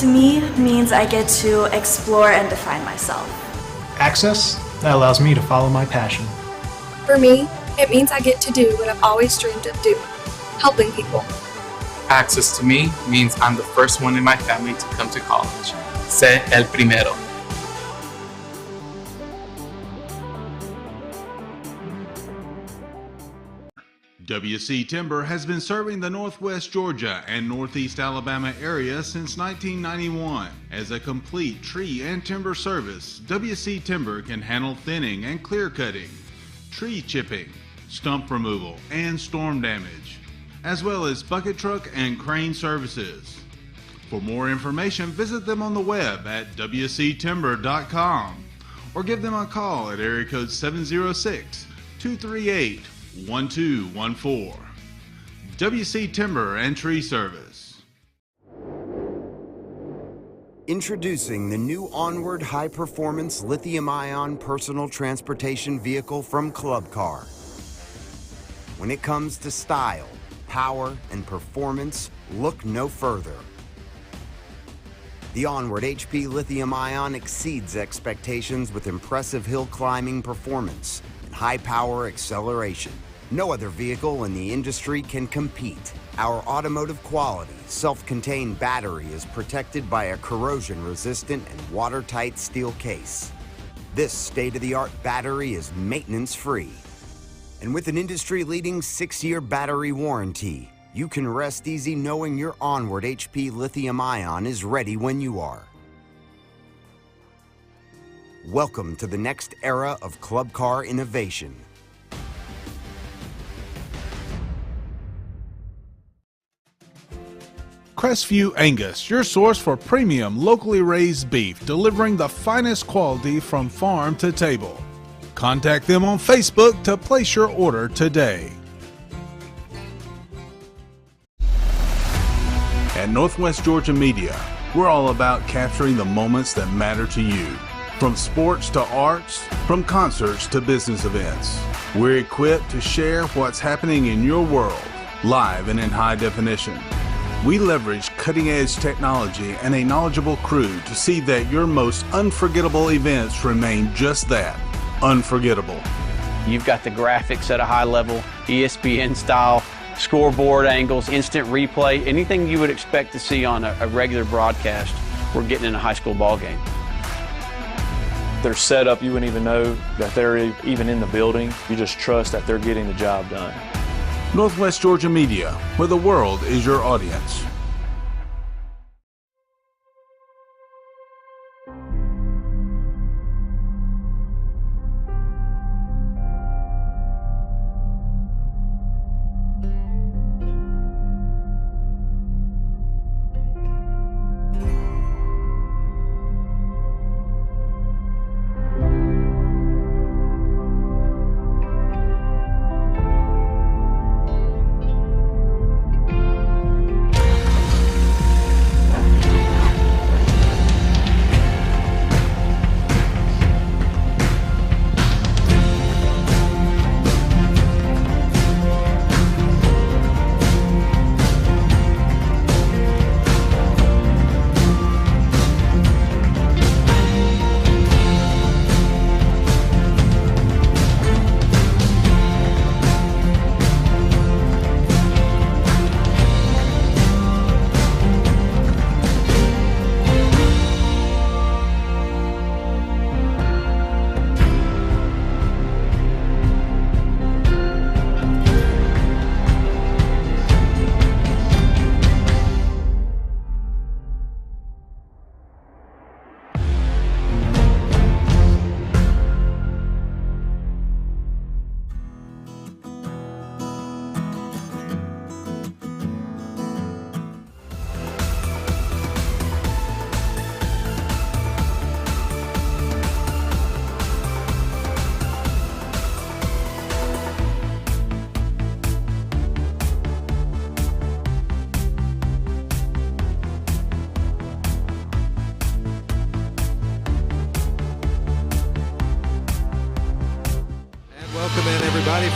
to me means I get to explore and define myself. Access, that allows me to follow my passion. For me, it means I get to do what I've always dreamed of doing, helping people. Access to me means I'm the first one in my family to come to college. Sé el primero. WC Timber has been serving the Northwest Georgia and Northeast Alabama area since 1991. As a complete tree and timber service, WC Timber can handle thinning and clear cutting, tree chipping, stump removal, and storm damage, as well as bucket truck and crane services. For more information, visit them on the web at wctimber.com or give them a call at area code 706-238-1214. WC Timber and Tree Service. Introducing the new Onward high-performance lithium-ion personal transportation vehicle from Club Car. When it comes to style, power, and performance, look no further. The Onward HP lithium-ion exceeds expectations with impressive hill climbing performance and high-power acceleration. No other vehicle in the industry can compete. Our automotive quality, self-contained battery is protected by a corrosion-resistant and watertight steel case. This state-of-the-art battery is maintenance-free. And with an industry-leading 6-year battery warranty, you can rest easy knowing your Onward HP lithium-ion is ready when you are. Welcome to the next era of Club Car innovation. Crestview Angus, your source for premium, locally raised beef, delivering the finest quality from farm to table. Contact them on Facebook to place your order today. At Northwest Georgia Media, we're all about capturing the moments that matter to you. From sports to arts, from concerts to business events, we're equipped to share what's happening in your world, live and in high definition. We leverage cutting-edge technology and a knowledgeable crew to see that your most unforgettable events remain just that, unforgettable. You've got the graphics at a high level, ESPN style, scoreboard angles, instant replay, anything you would expect to see on a regular broadcast, we're getting in a high school ball game. Their setup, you wouldn't even know that they're even in the building. You just trust that they're getting the job done. Northwest Georgia Media, where the world is your audience.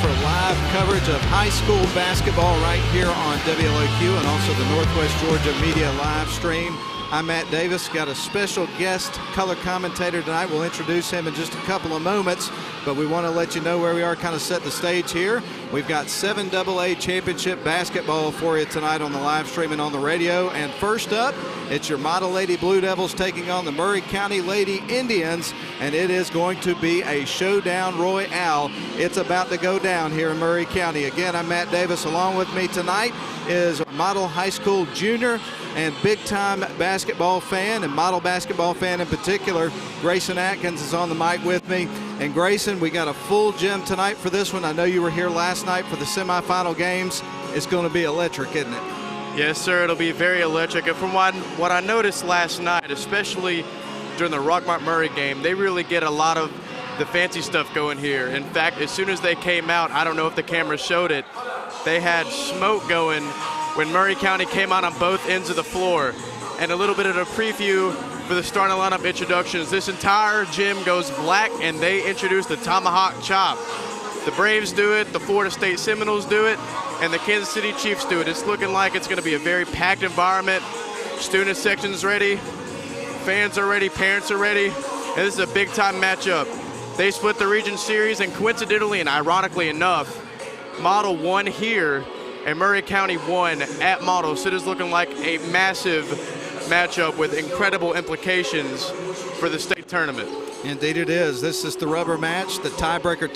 For live coverage of high school basketball right here on WLAQ and also the Northwest Georgia Media live stream. I'm Matt Davis. Got a special guest color commentator tonight. We'll introduce him in just a couple of moments, but we want to let you know where we are, kind of set the stage here. We've got 7AA championship basketball for you tonight on the live stream and on the radio. And first up, it's your Model Lady Blue Devils taking on the Murray County Lady Indians, and it is going to be a showdown royale. It's about to go down here in Murray County. Again, I'm Matt Davis. Along with me tonight is model high school junior and big-time basketball fan, and model basketball fan in particular, Grayson Atkins is on the mic with me. And Grayson, we got a full gym tonight for this one. I know you were here last night for the semifinal games. It's going to be electric, isn't it? Yes, sir. It'll be very electric. And from what I noticed last night, especially during the Rockmart Murray game, they really get a lot of the fancy stuff going here. In fact, as soon as they came out, I don't know if the camera showed it, they had smoke going when Murray County came out on both ends of the floor. And a little bit of a preview for the starting lineup introductions. This entire gym goes black, and they introduce the tomahawk chop. The Braves do it, the Florida State Seminoles do it, and the Kansas City Chiefs do it. It's looking like it's going to be a very packed environment. Student section's ready, fans are ready, parents are ready, and this is a big-time matchup. They split the region series, and coincidentally and ironically enough, Model won here, and Murray County won at Model. So it is looking like a massive matchup with incredible implications for the state tournament. Indeed it is. This is the rubber match. The tiebreaker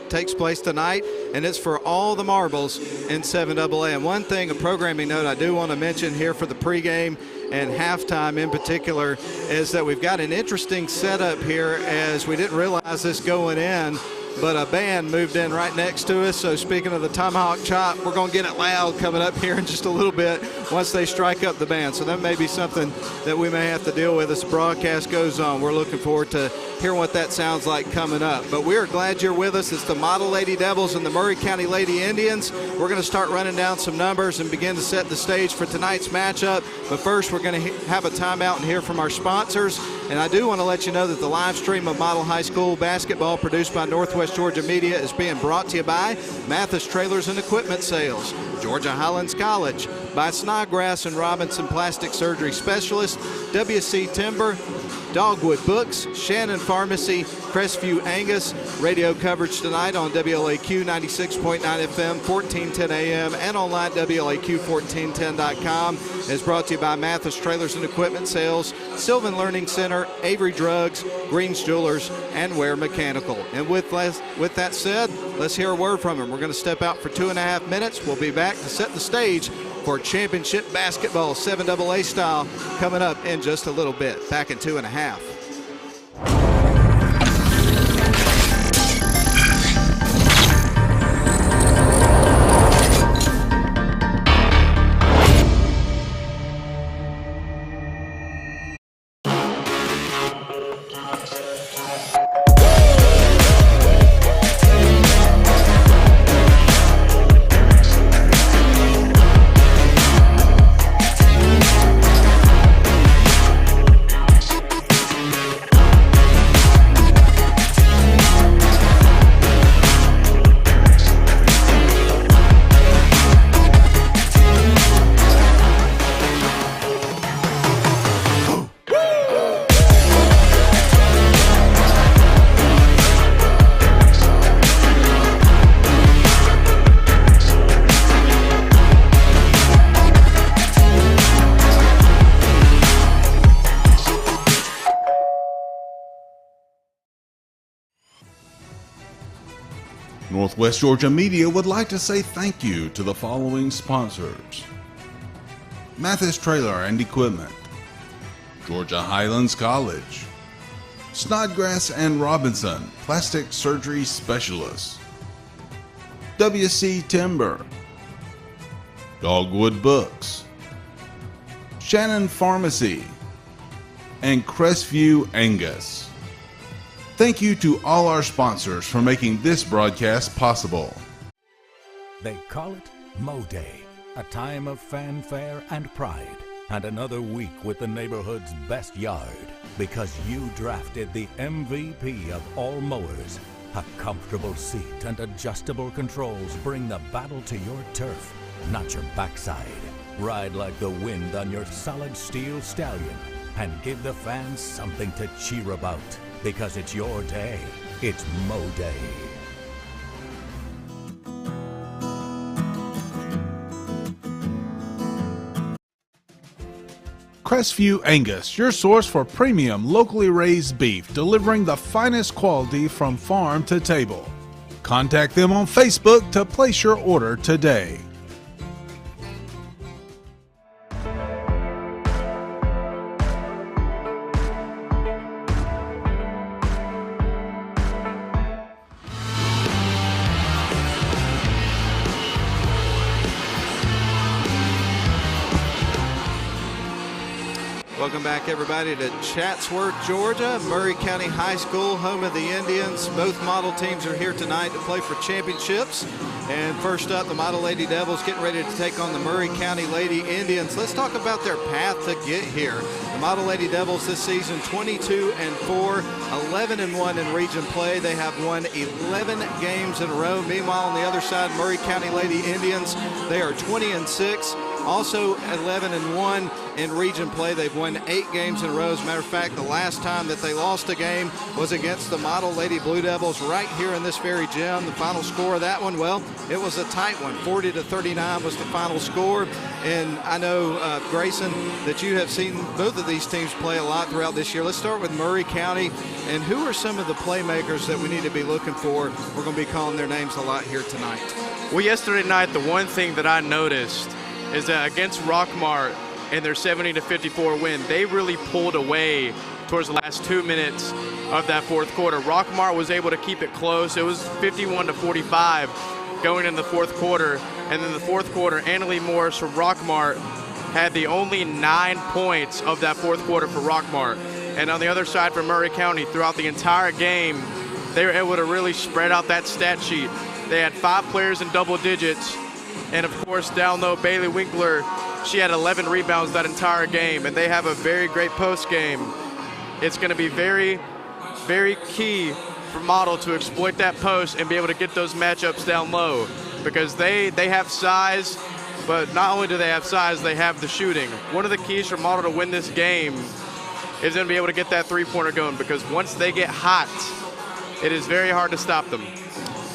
takes place tonight, and it's for all the marbles in 7AA. And one thing, a programming note I do want to mention here for the pregame and halftime in particular, is that we've got an interesting setup here, as we didn't realize this going in, but a band moved in right next to us. So speaking of the tomahawk chop, we're going to get it loud coming up here in just a little bit once they strike up the band. So that may be something that we may have to deal with as the broadcast goes on. We're looking forward to hearing what that sounds like coming up. But we're glad you're with us. It's the Model Lady Devils and the Murray County Lady Indians. We're going to start running down some numbers and begin to set the stage for tonight's matchup. But first, we're going to have a timeout and hear from our sponsors. And I do want to let you know that the live stream of Model High School basketball produced by Northwest Georgia Media is being brought to you by Mathis Trailers and Equipment Sales, Georgia Highlands College, by Snodgrass and Robinson Plastic Surgery Specialist, WC Timber, Dogwood Books, Shannon Pharmacy, Crestview Angus. Radio coverage tonight on WLAQ 96.9 FM, 1410 AM, and online WLAQ1410.com is brought to you by Mathis Trailers and Equipment Sales, Sylvan Learning Center, Avery Drugs, Green's Jewelers, and Ware Mechanical. And with that said, let's hear a word from him. We're going to step out for 2.5 minutes. We'll be back to set the stage for championship basketball, 7AA style, coming up in just a little bit. Back in 2.5. Northwest Georgia Media would like to say thank you to the following sponsors: Mathis Trailer and Equipment, Georgia Highlands College, Snodgrass and Robinson Plastic Surgery Specialists, WC Timber, Dogwood Books, Shannon Pharmacy, and Crestview Angus. Thank you to all our sponsors for making this broadcast possible. They call it Mo Day, a time of fanfare and pride, and another week with the neighborhood's best yard, because you drafted the MVP of all mowers. A comfortable seat and adjustable controls bring the battle to your turf, not your backside. Ride like the wind on your solid steel stallion and give the fans something to cheer about, because it's your day. It's Mo Day. Crestview Angus, your source for premium locally raised beef, delivering the finest quality from farm to table. Contact them on Facebook to place your order today. Welcome back, everybody, to Chatsworth, Georgia, Murray County High School, home of the Indians. Both model teams are here tonight to play for championships. And first up, the Model Lady Devils getting ready to take on the Murray County Lady Indians. Let's talk about their path to get here. The Model Lady Devils this season 22-4, 11-1 in region play. They have won 11 games in a row. Meanwhile, on the other side, Murray County Lady Indians, they are 20-6. Also 11-1 in region play. They've won 8 games in a row. As a matter of fact, the last time that they lost a game was against the Model Lady Blue Devils right here in this very gym. The final score of that one, well, it was a tight one. 40-39 was the final score. And I know, Grayson, that you have seen both of these teams play a lot throughout this year. Let's start with Murray County. And who are some of the playmakers that we need to be looking for? We're going to be calling their names a lot here tonight. Well, yesterday night, the one thing that I noticed is that against Rockmart in their 70-54 win, they really pulled away towards the last 2 minutes of that fourth quarter. Rockmart was able to keep it close. It was 51-45 going in the fourth quarter. And then the fourth quarter, Annalie Morris from Rockmart had the only 9 points of that fourth quarter for Rockmart. And on the other side for Murray County, throughout the entire game, they were able to really spread out that stat sheet. They had 5 players in double digits. And, of course, down low, Bailey Winkler, she had 11 rebounds that entire game. And they have a very great post game. It's going to be very, very key for Model to exploit that post and be able to get those matchups down low, because they have size, but not only do they have size, they have the shooting. One of the keys for Model to win this game is going to be able to get that three-pointer going, because once they get hot, it is very hard to stop them.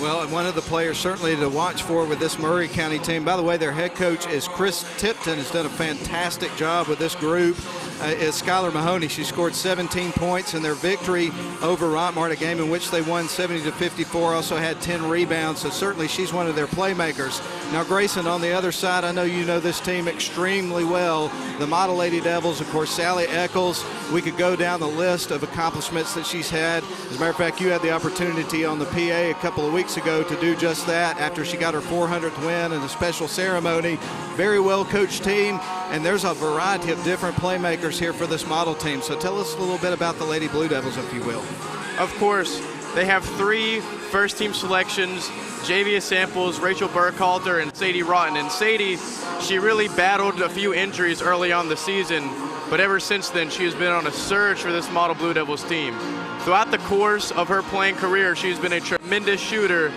Well, and one of the players certainly to watch for with this Murray County team, by the way, their head coach is Chris Tipton, has done a fantastic job with this group, is Skylar Mahoney. She scored 17 points in their victory over Rockmart, a game in which they won 70-54, also had 10 rebounds, so certainly she's one of their playmakers. Now, Grayson, on the other side, I know you know this team extremely well. The Model Lady Devils, of course, Sally Eccles. We could go down the list of accomplishments that she's had. As a matter of fact, you had the opportunity on the PA a couple of weeks ago to do just that after she got her 400th win in a special ceremony. Very well coached team, and there's a variety of different playmakers here for this model team. So tell us a little bit about the Lady Blue Devils, if you will. Of course, they have 3 first-team selections: Javia Samples, Rachel Burkhalter, and Sadie Rotten. And Sadie, she really battled a few injuries early on the season, but ever since then, she has been on a surge for this Model Blue Devils team. Throughout the course of her playing career, she's been a tremendous shooter.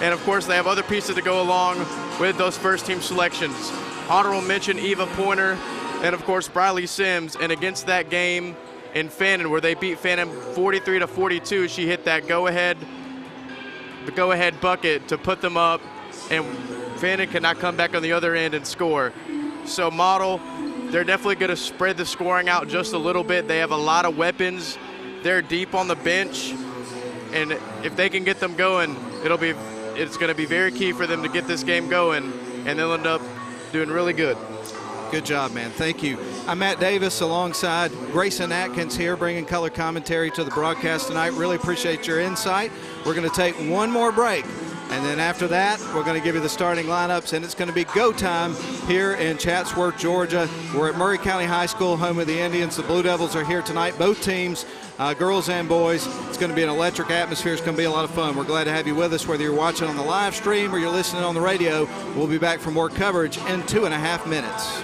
And of course, they have other pieces to go along with those first-team selections. Honorable mention, Eva Pointer, and of course, Briley Sims. And against that game in Fannin, where they beat Fannin 43-42, she hit that go-ahead bucket to put them up, and Fannin could not come back on the other end and score. So Model, they're definitely going to spread the scoring out just a little bit. They have a lot of weapons. They're deep on the bench, and if they can get them going, it's going to be very key for them to get this game going, and they'll end up doing really good. Good job, man. Thank you. I'm Matt Davis alongside Grayson Atkins here, bringing color commentary to the broadcast tonight. Really appreciate your insight. We're going to take one more break, and then after that, we're going to give you the starting lineups, and it's going to be go time here in Chatsworth, Georgia. We're at Murray County High School, home of the Indians. The Blue Devils are here tonight, both teams, girls and boys. It's going to be an electric atmosphere. It's going to be a lot of fun. We're glad to have you with us, whether you're watching on the live stream or you're listening on the radio. We'll be back for more coverage in 2.5 minutes.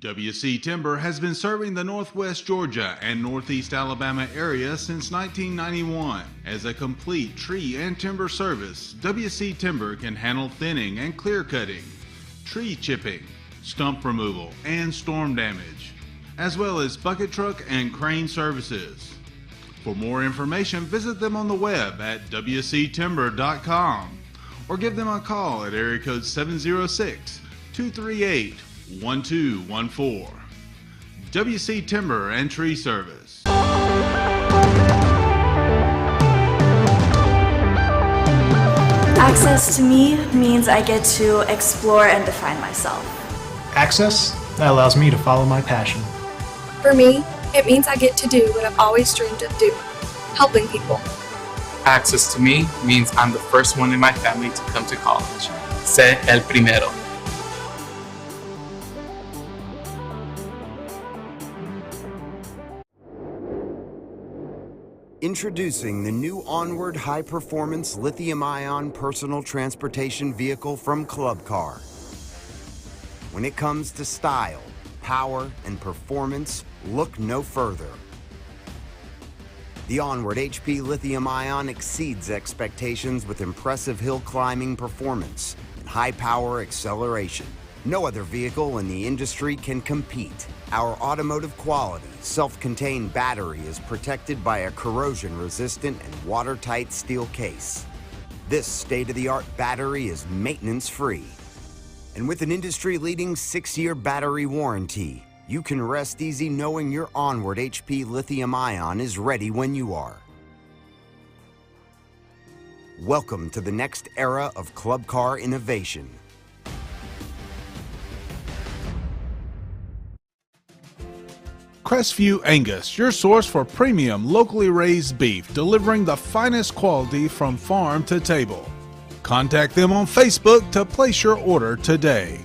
WC Timber has been serving the Northwest Georgia and Northeast Alabama area since 1991. As a complete tree and timber service, WC Timber can handle thinning and clear cutting, tree chipping, stump removal, and storm damage, as well as bucket truck and crane services. For more information, visit them on the web at wctimber.com or give them a call at area code 706-238-1214. WC Timber and Tree Service. Access to me means I get to explore and define myself. Access? That allows me to follow my passion. For me, it means I get to do what I've always dreamed of doing, helping people. Access to me means I'm the first one in my family to come to college. Sé el primero. Introducing the new Onward high-performance lithium-ion personal transportation vehicle from Club Car. When it comes to style, power, and performance, look no further. The Onward HP lithium-ion exceeds expectations with impressive hill climbing performance and high-power acceleration. No other vehicle in the industry can compete. Our automotive quality, self-contained battery is protected by a corrosion-resistant and watertight steel case. This state-of-the-art battery is maintenance-free. And with an industry-leading 6-year battery warranty, you can rest easy knowing your Onward HP lithium-ion is ready when you are. Welcome to the next era of Club Car innovation. Crestview Angus, your source for premium, locally raised beef, delivering the finest quality from farm to table. Contact them on Facebook to place your order today.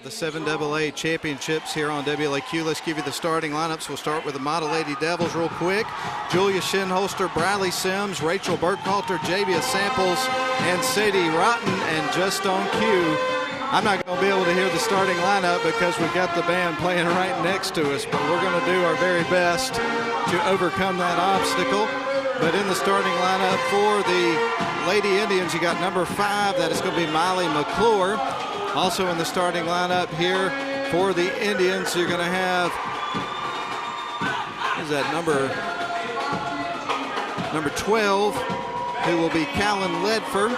The 7AA championships here on WLAQ. Let's give you the starting lineups. We'll start with the Model Lady Devils real quick. Julia Shinholster, Bradley Sims, Rachel Burkhalter, Javia Samples, and Sadie Rotten. And just on cue, I'm not going to be able to hear the starting lineup because we've got the band playing right next to us, but we're going to do our very best to overcome that obstacle. But in the starting lineup for the Lady Indians, you got number 5. That is going to be Miley McClure. Also in the starting lineup here for the Indians, you're going to have, what is that, number 12, who will be Callan Ledford.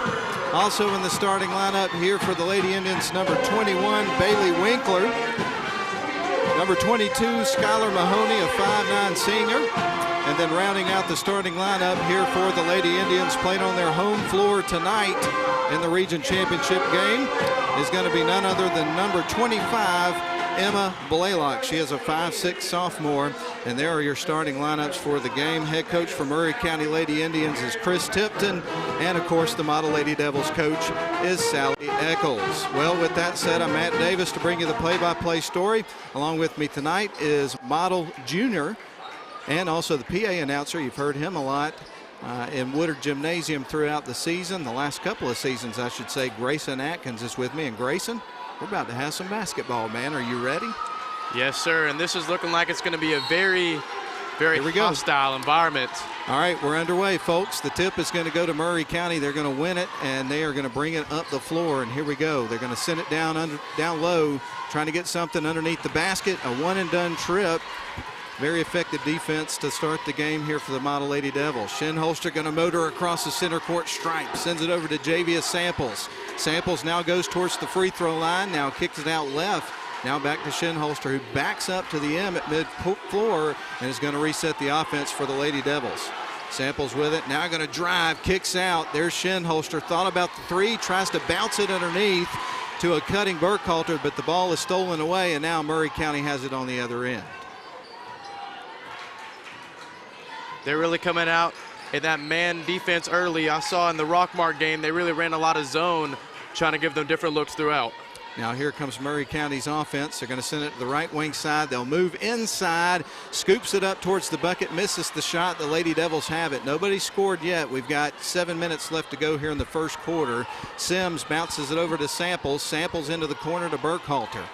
Also in the starting lineup here for the Lady Indians, number 21, Bailey Winkler. Number 22, Skylar Mahoney, a 5'9" senior. And then rounding out the starting lineup here for the Lady Indians, playing on their home floor tonight in the region championship game, is going to be none other than number 25, Emma Blaylock. She is a 5'6" sophomore, and there are your starting lineups for the game. Head coach for Murray County Lady Indians is Chris Tipton, and of course the Model Lady Devils coach is Sally Eccles. Well, with that said, I'm Matt Davis to bring you the play-by-play story. Along with me tonight is Model Junior and also the PA announcer. You've heard him a lot in Woodard Gymnasium throughout the season, the last couple of seasons, I should say. Grayson Atkins is with me. And Grayson, we're about to have some basketball, man. Are you ready? Yes, sir. And this is looking like it's going to be a very hostile environment. All right, we're underway, folks. The tip is going to go to Murray County. They're going to win it, and they are going to bring it up the floor. And here we go. They're going to send it down low, trying to get something underneath the basket. A one-and-done trip. Very effective defense to start the game here for the Model Lady Devils. Shinholster going to motor across the center court stripe. Sends it over to Javia Samples. Samples now goes towards the free throw line. Now kicks it out left. Now back to Shinholster, who backs up to the M at mid-floor and is going to reset the offense for the Lady Devils. Samples with it, now going to drive, kicks out. There's Shinholster, thought about the three, tries to bounce it underneath to a cutting Burkhalter, but the ball is stolen away, and now Murray County has it on the other end. They're really coming out in that man defense early. I saw in the Rockmart game, they really ran a lot of zone, trying to give them different looks throughout. Now here comes Murray County's offense. They're going to send it to the right wing side. They'll move inside, scoops it up towards the bucket, misses the shot. The Lady Devils have it. Nobody scored yet. We've got 7 minutes left to go here in the first quarter. Sims bounces it over to Samples. Samples into the corner to Burkhalter.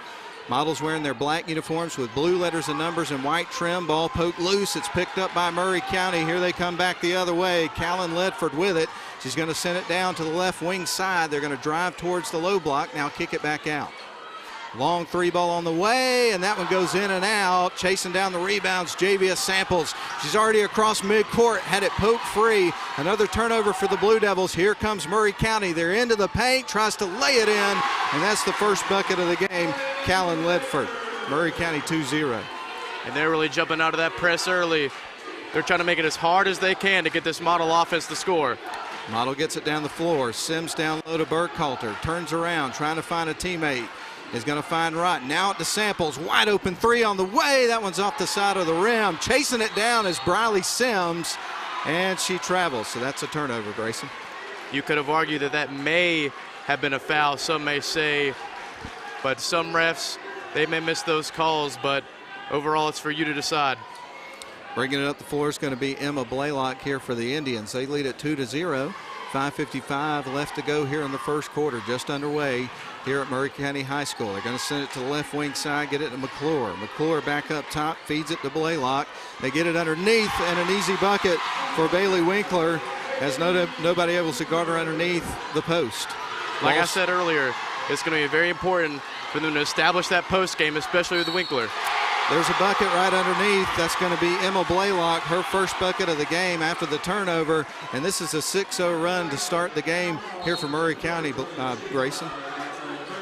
Models wearing their black uniforms with blue letters and numbers and white trim. Ball poked loose. It's picked up by Murray County. Here they come back the other way. Callan Ledford with it. She's going to send it down to the left wing side. They're going to drive towards the low block. Now kick it back out. Long three ball on the way, and that one goes in and out. Chasing down the rebounds, JVS Samples. She's already across midcourt, had it poked free. Another turnover for the Blue Devils. Here comes Murray County. They're into the paint, tries to lay it in, and that's the first bucket of the game. Callan Ledford. Murray County 2-0. And they're really jumping out of that press early. They're trying to make it as hard as they can to get this Model offense to score. Model gets it down the floor. Sims down low to Burkhalter. Turns around, trying to find a teammate. Is going to find Rott. Now at the Samples. Wide open three on the way. That one's off the side of the rim. Chasing it down is Briley Sims, and she travels. So that's a turnover, Grayson. You could have argued that that may have been a foul, some may say, but some refs, they may miss those calls, but overall it's for you to decide. Bringing it up the floor is going to be Emma Blaylock here for the Indians. They lead at 2-0. 5:55 left to go here in the first quarter, just underway here at Murray County High School. They're going to send it to the left wing side, get it to McClure. McClure back up top, feeds it to Blaylock. They get it underneath, and an easy bucket for Bailey Winkler as nobody able to guard her underneath the post. Like I said earlier, it's going to be very important for them to establish that post game, especially with Winkler. There's a bucket right underneath. That's going to be Emma Blaylock, her first bucket of the game after the turnover. And this is a 6-0 run to start the game here for Murray County, Grayson.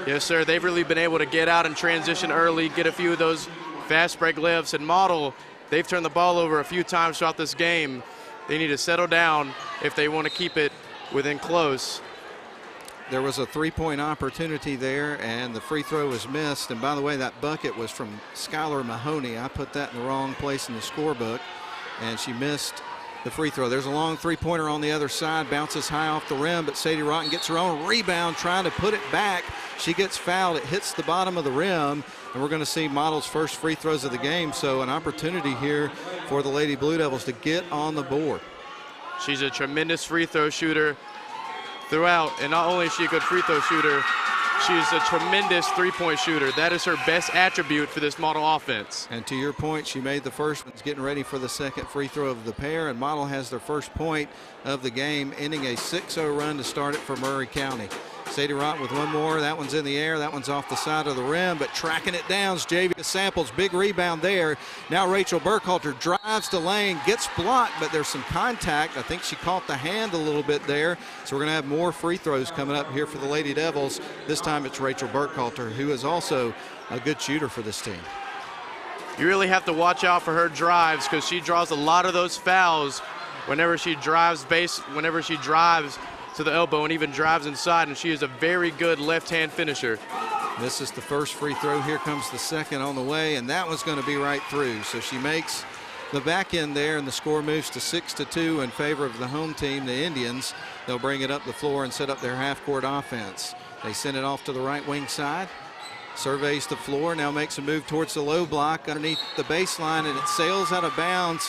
Yes, sir. They've really been able to get out and transition early, get a few of those fast break layups. And Model, they've turned the ball over a few times throughout this game. They need to settle down if they want to keep it within close. There was a three-point opportunity there, and the free throw was missed. And by the way, that bucket was from Skylar Mahoney. I put that in the wrong place in the scorebook, and she missed the free throw. There's a long three-pointer on the other side, bounces high off the rim, but Sadie Rotten gets her own rebound, trying to put it back. She gets fouled. It hits the bottom of the rim, and we're going to see Model's first free throws of the game. So an opportunity here for the Lady Blue Devils to get on the board. She's a tremendous free throw shooter throughout, and not only is she a good free throw shooter, she's a tremendous three-point shooter. That is her best attribute for this Model offense. And to your point, she made the first one, getting ready for the second free throw of the pair, and Model has their first point of the game, ending a 6-0 run to start it for Murray County. Sadie Rott with one more. That one's in the air. That one's off the side of the rim, but tracking it down is JVS Samples. Big rebound there. Now Rachel Burkhalter drives to lane, gets blocked, but there's some contact. I think she caught the hand a little bit there. So we're going to have more free throws coming up here for the Lady Devils. This time it's Rachel Burkhalter, who is also a good shooter for this team. You really have to watch out for her drives because she draws a lot of those fouls whenever she drives to the elbow and even drives inside, and she is a very good left-hand finisher. This is the first free throw. Here comes the second on the way, and that one's going to be right through. So she makes the back end there, and the score moves to 6-2 in favor of the home team, the Indians. They'll bring it up the floor and set up their half-court offense. They send it off to the right wing side. Surveys the floor, now makes a move towards the low block underneath the baseline, and it sails out of bounds.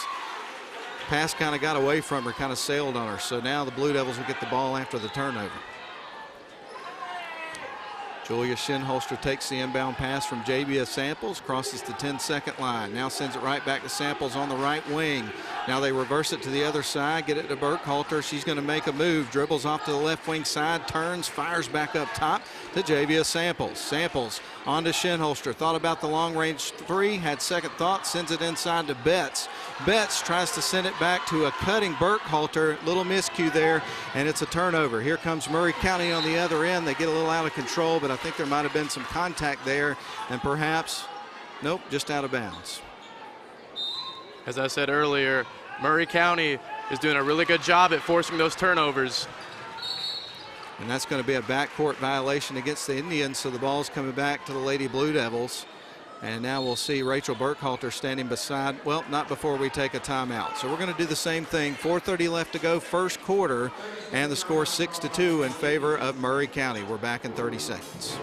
Pass kind of got away from her, kind of sailed on her. So now the Blue Devils will get the ball after the turnover. Julia Shinholster takes the inbound pass from JBS Samples, crosses the 10-second line. Now sends it right back to Samples on the right wing. Now they reverse it to the other side, get it to Burkhalter. She's going to make a move, dribbles off to the left wing side, turns, fires back up top to JBS Samples. Samples on to Shinholster. Thought about the long-range three, had second thought, sends it inside to Betts. Betts tries to send it back to a cutting Burkhalter. Little miscue there, and it's a turnover. Here comes Murray County on the other end. They get a little out of control, but I think there might have been some contact there, and perhaps, nope, just out of bounds. As I said earlier, Murray County is doing a really good job at forcing those turnovers. And that's going to be a backcourt violation against the Indians, so the ball's coming back to the Lady Blue Devils. And now we'll see Rachel Burkhalter standing beside, well, not before we take a timeout. So we're going to do the same thing. 4:30 left to go, first quarter, and the score 6-2 in favor of Murray County. We're back in 30 seconds.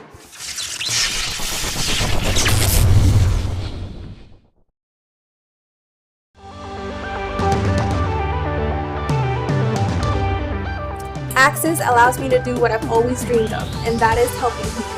Access allows me to do what I've always dreamed of, and that is helping people.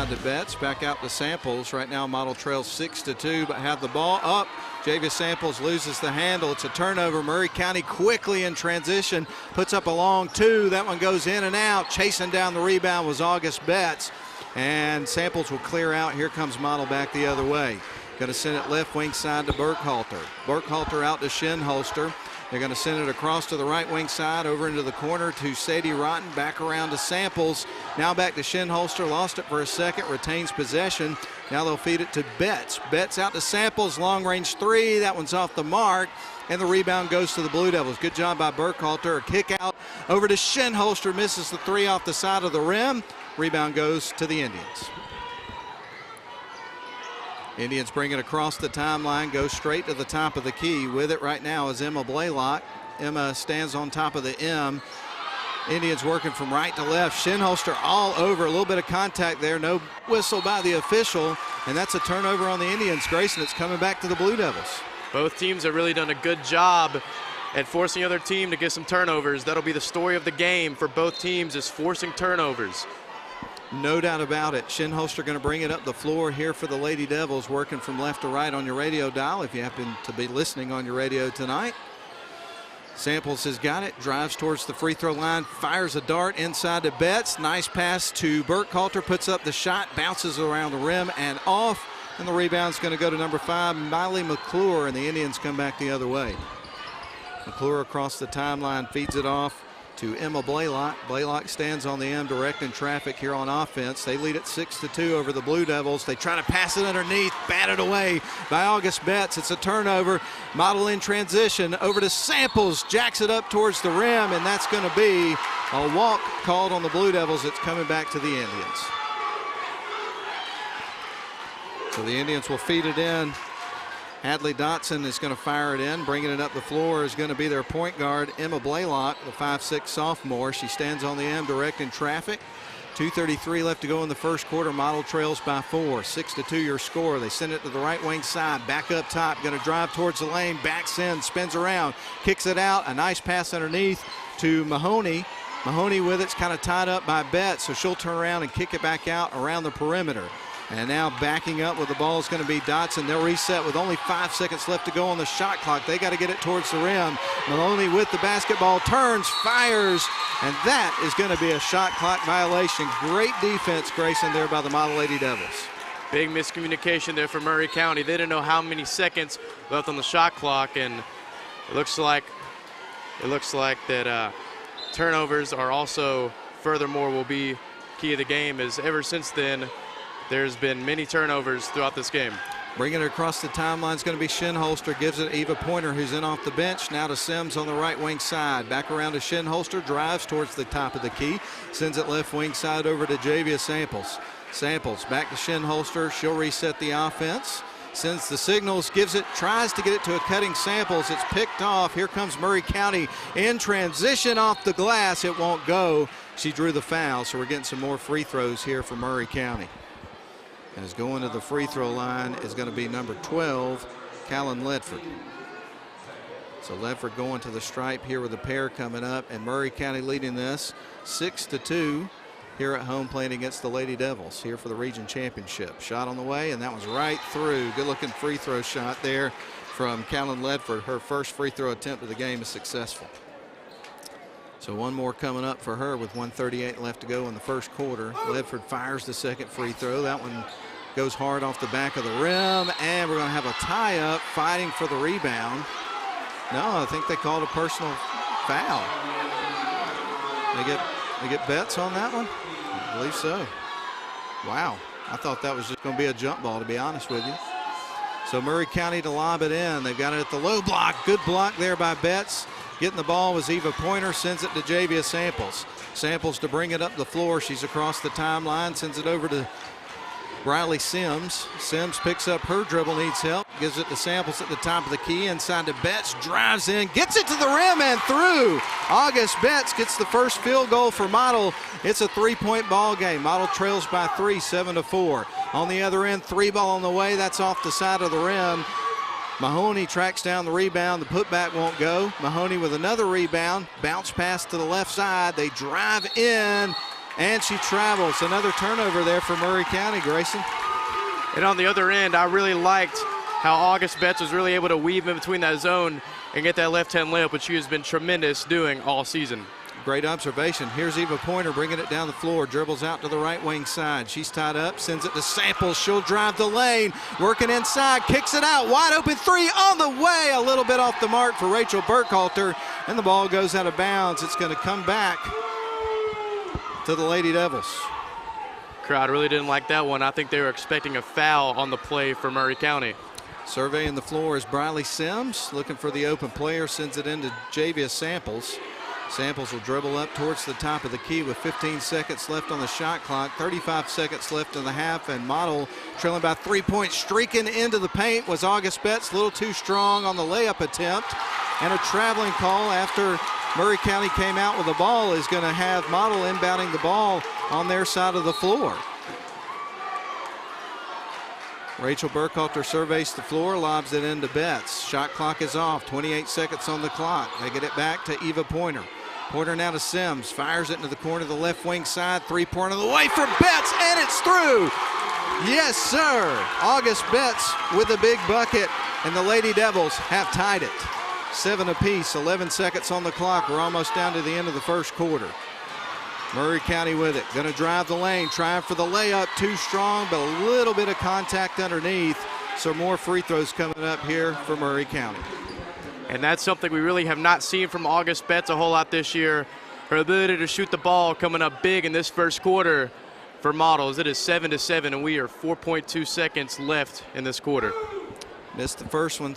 To Betts, back out to Samples. Right now Model trails 6-2, but have the ball up. Javius Samples loses the handle. It's a turnover. Murray County quickly in transition puts up a long two. That one goes in and out. Chasing down the rebound was August Betts, and Samples will clear out. Here comes Model back the other way. Going to send it left wing side to Burkhalter. Burkhalter out to Shinholster. They're going to send it across to the right wing side, over into the corner to Sadie Rotten, back around to Samples. Now back to Shinholster, lost it for a second, retains possession. Now they'll feed it to Betts. Betts out to Samples, long range three. That one's off the mark, and the rebound goes to the Blue Devils. Good job by Burkhalter. A kick out over to Shinholster, misses the three off the side of the rim. Rebound goes to the Indians. Indians bring it across the timeline, goes straight to the top of the key. With it right now is Emma Blaylock. Emma stands on top of the M. Indians working from right to left. Shinholster all over, a little bit of contact there. No whistle by the official, and that's a turnover on the Indians. Grayson, it's coming back to the Blue Devils. Both teams have really done a good job at forcing the other team to get some turnovers. That'll be the story of the game for both teams, is forcing turnovers. No doubt about it. Shinholster going to bring it up the floor here for the Lady Devils, working from left to right on your radio dial if you happen to be listening on your radio tonight. Samples has got it, drives towards the free throw line, fires a dart inside to Betts. Nice pass to Burkhalter, puts up the shot, bounces around the rim and off, and the rebound's going to go to number 5, Miley McClure, and the Indians come back the other way. McClure across the timeline, feeds it off to Emma Blaylock. Blaylock stands on the M, directing traffic here on offense. They lead it 6-2 over the Blue Devils. They try to pass it underneath, batted away by August Betts. It's a turnover. Model in transition over to Samples, jacks it up towards the rim, and that's going to be a walk called on the Blue Devils. It's coming back to the Indians. So the Indians will feed it in. Hadley Dotson is going to fire it in. Bringing it up the floor is going to be their point guard, Emma Blaylock, the 5'6" sophomore. She stands on the M, directing traffic. 2:33 left to go in the first quarter. Model trails by 4. 6-2 your score. They send it to the right wing side. Back up top. Going to drive towards the lane. Backs in, spins around, kicks it out. A nice pass underneath to Mahoney. Mahoney with it's kind of tied up by Betts, so she'll turn around and kick it back out around the perimeter. And now backing up with the ball is going to be Dotson. They'll reset with only 5 seconds left to go on the shot clock. They got to get it towards the rim. Maloney with the basketball, turns, fires, and that is going to be a shot clock violation. Great defense, Grayson, there by the Model Lady Devils. Big miscommunication there for Murray County. They didn't know how many seconds left on the shot clock, and it looks like that turnovers are also furthermore will be key of the game, as ever since then there's been many turnovers throughout this game. Bringing it across the timeline is going to be Shinholster. Gives it Eva Pointer, who's in off the bench. Now to Sims on the right wing side. Back around to Shinholster. Drives towards the top of the key. Sends it left wing side over to Javius Samples. Samples back to Shinholster. She'll reset the offense. Sends the signals, gives it, tries to get it to a cutting Samples. It's picked off. Here comes Murray County in transition off the glass. It won't go. She drew the foul, so we're getting some more free throws here for Murray County. As going to the free throw line is going to be number 12, Callan Ledford. So Ledford going to the stripe here with a pair coming up, and Murray County leading this 6-2 here at home, playing against the Lady Devils here for the region championship. Shot on the way, and that was right through. Good looking free throw shot there from Callan Ledford. Her first free throw attempt of the game is successful. So one more coming up for her with 1:38 left to go in the first quarter. Ledford fires the second free throw. That one goes hard off the back of the rim, and we're going to have a tie-up fighting for the rebound. No, I think they called a personal foul. They get bets on that one? I believe so. Wow. I thought that was just going to be a jump ball, to be honest with you. So Murray County to lob it in. They've got it at the low block. Good block there by Betts. Getting the ball was Eva Pointer, sends it to Javia Samples. Samples to bring it up the floor. She's across the timeline, sends it over to Briley Sims. Sims picks up her dribble, needs help. Gives it to Samples at the top of the key. Inside to Betts, drives in, gets it to the rim and through. August Betts gets the first field goal for Model. It's a 3-point ball game. Model trails by 3, 7-4. On the other end, 3 ball on the way. That's off the side of the rim. Mahoney tracks down the rebound. The putback won't go. Mahoney with another rebound. Bounce pass to the left side. They drive in, and she travels. Another turnover there for Murray County, Grayson. And on the other end, I really liked how August Betts was really able to weave in between that zone and get that left-hand layup, which she has been tremendous doing all season. Great observation. Here's Eva Pointer bringing it down the floor, dribbles out to the right wing side. She's tied up, sends it to Samples. She'll drive the lane, working inside, kicks it out. Wide open 3 on the way. A little bit off the mark for Rachel Burkhalter, and the ball goes out of bounds. It's going to come back to the Lady Devils. Crowd really didn't like that one. I think they were expecting a foul on the play for Murray County. Surveying the floor is Briley Sims, looking for the open player, sends it into Javia Samples. Samples will dribble up towards the top of the key with 15 seconds left on the shot clock, 35 seconds left in the half, and Model trailing by 3 points. Streaking into the paint was August Betts, a little too strong on the layup attempt, and a traveling call after Murray County came out with the ball is going to have Model inbounding the ball on their side of the floor. Rachel Burkhalter surveys the floor, lobs it into Betts. Shot clock is off, 28 seconds on the clock. They get it back to Eva Pointer. Pointer now to Sims, fires it into the corner of the left wing side. 3-pointer the way for Betts, and it's through. Yes, sir. August Betts with a big bucket, and the Lady Devils have tied it. 7 apiece, 11 seconds on the clock. We're almost down to the end of the first quarter. Murray County with it, going to drive the lane, trying for the layup, too strong, but a little bit of contact underneath. So more free throws coming up here for Murray County. And that's something we really have not seen from August Betts a whole lot this year. Her ability to shoot the ball coming up big in this first quarter for Models. It is 7-7, and we are 4.2 seconds left in this quarter. Missed the first one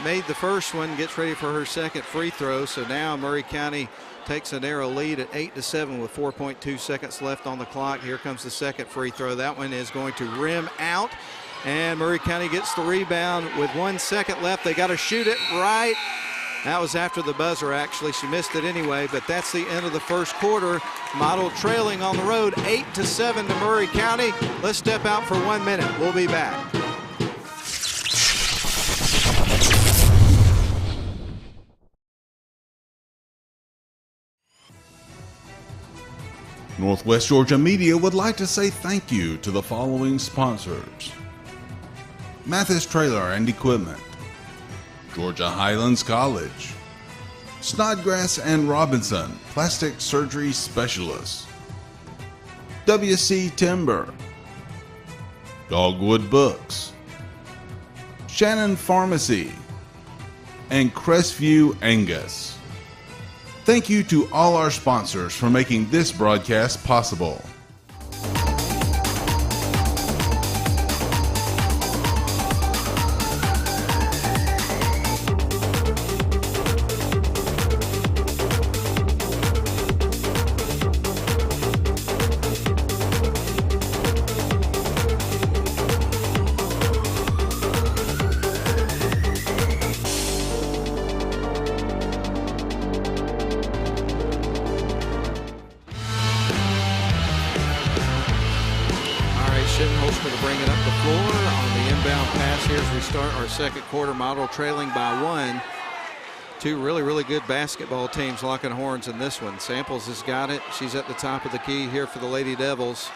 made the first one, gets ready for her second free throw. So now Murray County takes a narrow lead at 8-7 with 4.2 seconds left on the clock. Here comes the second free throw. That one is going to rim out, and Murray County gets the rebound with 1 second left. They got to shoot it right. That was after the buzzer, actually. She missed it anyway, but that's the end of the first quarter. Model trailing on the road 8-7 to Murray County. Let's step out for 1 minute. We'll be back. Northwest Georgia Media would like to say thank you to the following sponsors: Mathis Trailer and Equipment, Georgia Highlands College, Snodgrass and Robinson, Plastic Surgery Specialists, WC Timber, Dogwood Books, Shannon Pharmacy, and Crestview Angus. Thank you to all our sponsors for making this broadcast possible. Second quarter, Model trailing by 1. Two really good basketball teams locking horns in this one. Samples has got it. She's at the top of the key here for the Lady Devils.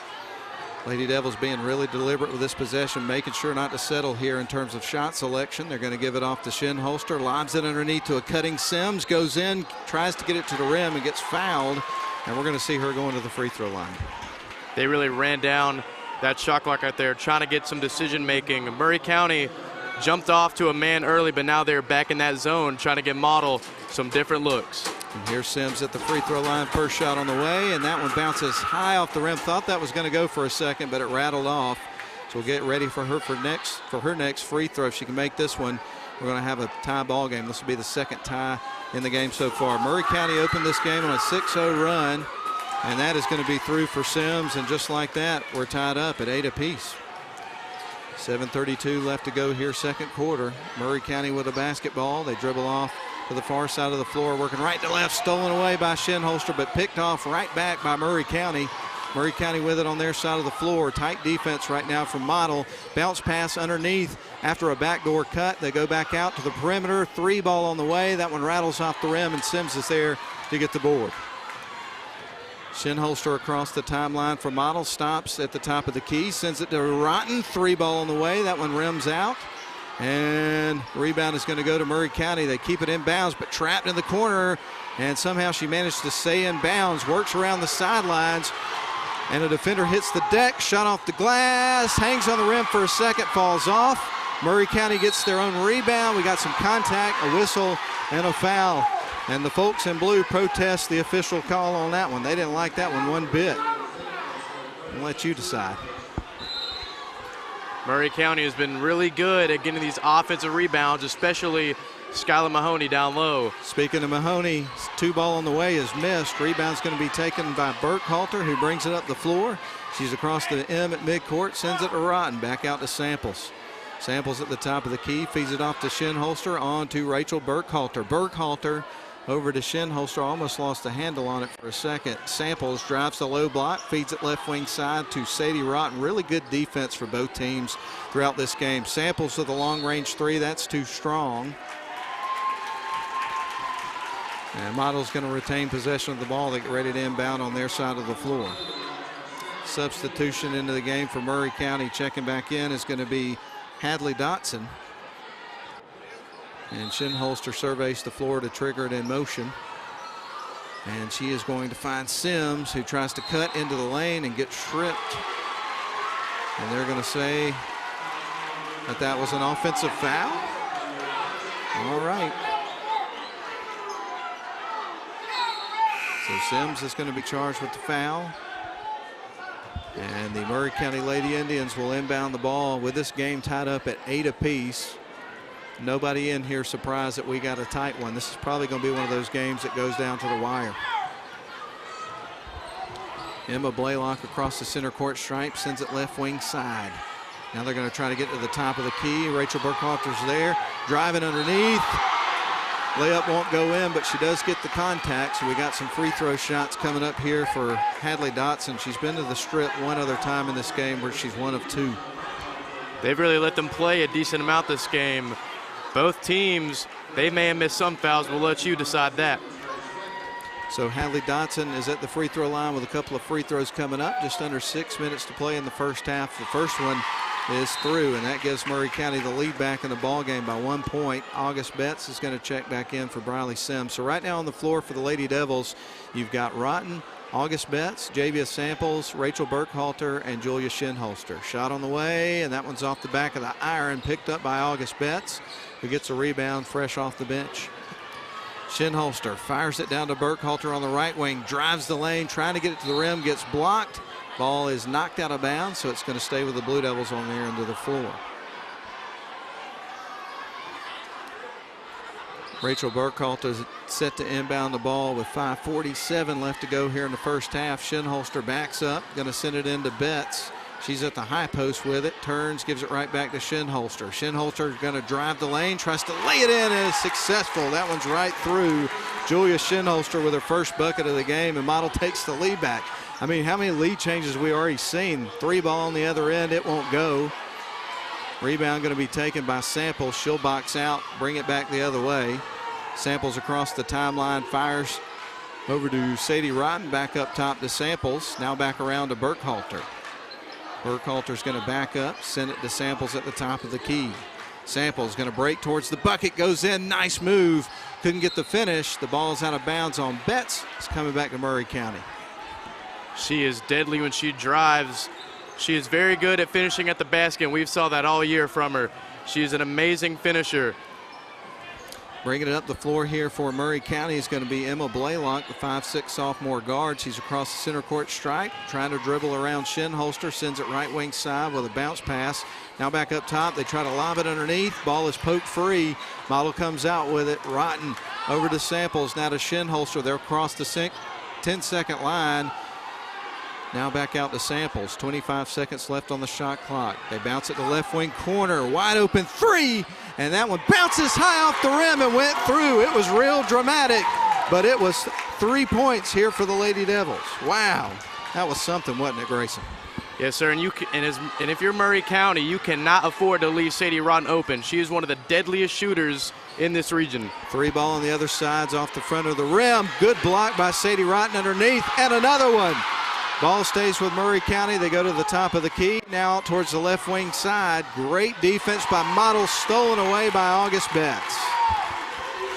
Lady Devils being really deliberate with this possession, making sure not to settle here in terms of shot selection. They're going to give it off to Shinholster, lobs it underneath to a cutting Sims, goes in, tries to get it to the rim and gets fouled, and we're going to see her going to the free throw line. They really ran down that shot clock out there, trying to get some decision making. Murray County jumped off to a man early, but now they're back in that zone, trying to get Model some different looks. And here's Sims at the free throw line, first shot on the way, and that one bounces high off the rim. Thought that was going to go for a second, but it rattled off. So we'll get ready for her her next free throw. If she can make this one, we're going to have a tie ball game. This will be the second tie in the game so far. Murray County opened this game on a 6-0 run, and that is going to be through for Sims, and just like that, we're tied up at 8 apiece. 7:32 left to go here, second quarter. Murray County with a basketball. They dribble off to the far side of the floor, working right to left, stolen away by Shinholster, but picked off right back by Murray County. Murray County with it on their side of the floor. Tight defense right now from Model. Bounce pass underneath after a backdoor cut. They go back out to the perimeter. 3 ball on the way. That one rattles off the rim, and Sims is there to get the board. Shinholster across the timeline for Model, stops at the top of the key, sends it to Rotten. 3 ball on the way. That one rims out. And rebound is going to go to Murray County. They keep it in bounds, but trapped in the corner. And somehow she managed to stay in bounds, works around the sidelines. And a defender hits the deck, shot off the glass, hangs on the rim for a second, falls off. Murray County gets their own rebound. We got some contact, a whistle, and a foul. And the folks in blue protest the official call on that one. They didn't like that one bit. I'll let you decide. Murray County has been really good at getting these offensive rebounds, especially Skylar Mahoney down low. Speaking of Mahoney, 2 ball on the way is missed. Rebound's going to be taken by Burkhalter, who brings it up the floor. She's across the M at midcourt, sends it to Rotten, back out to Samples. Samples at the top of the key, feeds it off to Shinholster, on to Rachel Burkhalter. Burkhalter over to Shinholster, almost lost the handle on it for a second. Samples drives the low block, feeds it left wing side to Sadie Rotten. Really good defense for both teams throughout this game. Samples with a long range 3, that's too strong. And Model's going to retain possession of the ball. They get ready to inbound on their side of the floor. Substitution into the game for Murray County. Checking back in is going to be Hadley Dotson. And Shinholster surveys the floor to trigger it in motion. And she is going to find Sims, who tries to cut into the lane and get stripped. And they're going to say that that was an offensive foul. All right. So Sims is going to be charged with the foul. And the Murray County Lady Indians will inbound the ball with this game tied up at 8 apiece. Nobody in here surprised that we got a tight one. This is probably going to be one of those games that goes down to the wire. Emma Blaylock across the center court stripe, sends it left wing side. Now they're going to try to get to the top of the key. Rachel Burkhalter's there, driving underneath. Layup won't go in, but she does get the contact. So we got some free throw shots coming up here for Hadley Dotson. She's been to the strip one other time in this game where she's 1 of 2. They've really let them play a decent amount this game. Both teams, they may have missed some fouls. We'll let you decide that. So Hadley Dotson is at the free throw line with a couple of free throws coming up. Just under 6 minutes to play in the first half. The first one is through, and that gives Murray County the lead back in the ball game by 1 point. August Betts is going to check back in for Briley Sims. So right now on the floor for the Lady Devils, you've got Rotten, August Betts, Javia Samples, Rachel Burkhalter, and Julia Shinholster. Shot on the way, and that one's off the back of the iron, picked up by August Betts, who gets a rebound fresh off the bench. Shinholster fires it down to Burkhalter on the right wing, drives the lane, trying to get it to the rim, gets blocked. Ball is knocked out of bounds, so it's going to stay with the Blue Devils on their end of the floor. Rachel Burkhalter is set to inbound the ball with 5:47 left to go here in the first half. Shinholster backs up, going to send it into Betts. She's at the high post with it, turns, gives it right back to Shinholster. Shinholster is going to drive the lane, tries to lay it in, and is successful. That one's right through Julia Shinholster with her first bucket of the game, and Model takes the lead back. I mean, how many lead changes have we already seen? 3 ball on the other end, it won't go. Rebound going to be taken by Samples. She'll box out, bring it back the other way. Samples across the timeline, fires over to Sadie Rotten, back up top to Samples, now back around to Burkhalter. Burkhalter's going to back up, send it to Samples at the top of the key. Samples going to break towards the bucket, goes in, nice move. Couldn't get the finish. The ball's out of bounds on Betts. It's coming back to Murray County. She is deadly when she drives. She is very good at finishing at the basket, and we've saw that all year from her. She is an amazing finisher. Bringing it up the floor here for Murray County is going to be Emma Blaylock, the 5'6" sophomore guard. She's across the center court stripe, trying to dribble around Shinholster, sends it right wing side with a bounce pass. Now back up top, they try to lob it underneath. Ball is poked free. Model comes out with it. Rotten over to Samples, now to Shinholster. They'll cross the 10-second line. Now back out to Samples. 25 seconds left on the shot clock. They bounce it to left wing corner. Wide open three. And that one bounces high off the rim and went through. It was real dramatic, but it was 3 points here for the Lady Devils. Wow. That was something, wasn't it, Grayson? Yes, sir. And if you're Murray County, you cannot afford to leave Sadie Rotten open. She is one of the deadliest shooters in this region. Three ball on the other side's off the front of the rim. Good block by Sadie Rotten underneath, and another one. Ball stays with Murray County. They go to the top of the key. Now out towards the left wing side. Great defense by Model, stolen away by August Betts.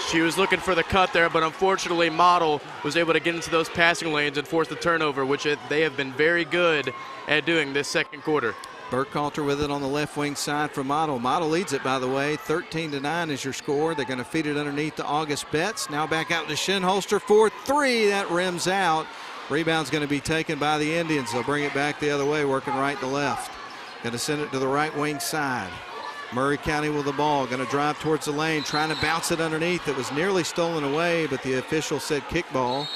She was looking for the cut there, but unfortunately Model was able to get into those passing lanes and force the turnover, which they have been very good at doing this second quarter. Burkhalter with it on the left wing side for Model. Model leads it, by the way. 13-9 is your score. They're going to feed it underneath to August Betts. Now back out to Shinholster for three. That rims out. Rebound's going to be taken by the Indians. They'll bring it back the other way, working right to left. Going to send it to the right wing side. Murray County with the ball. Going to drive towards the lane, trying to bounce it underneath. It was nearly stolen away, but the official said kickball.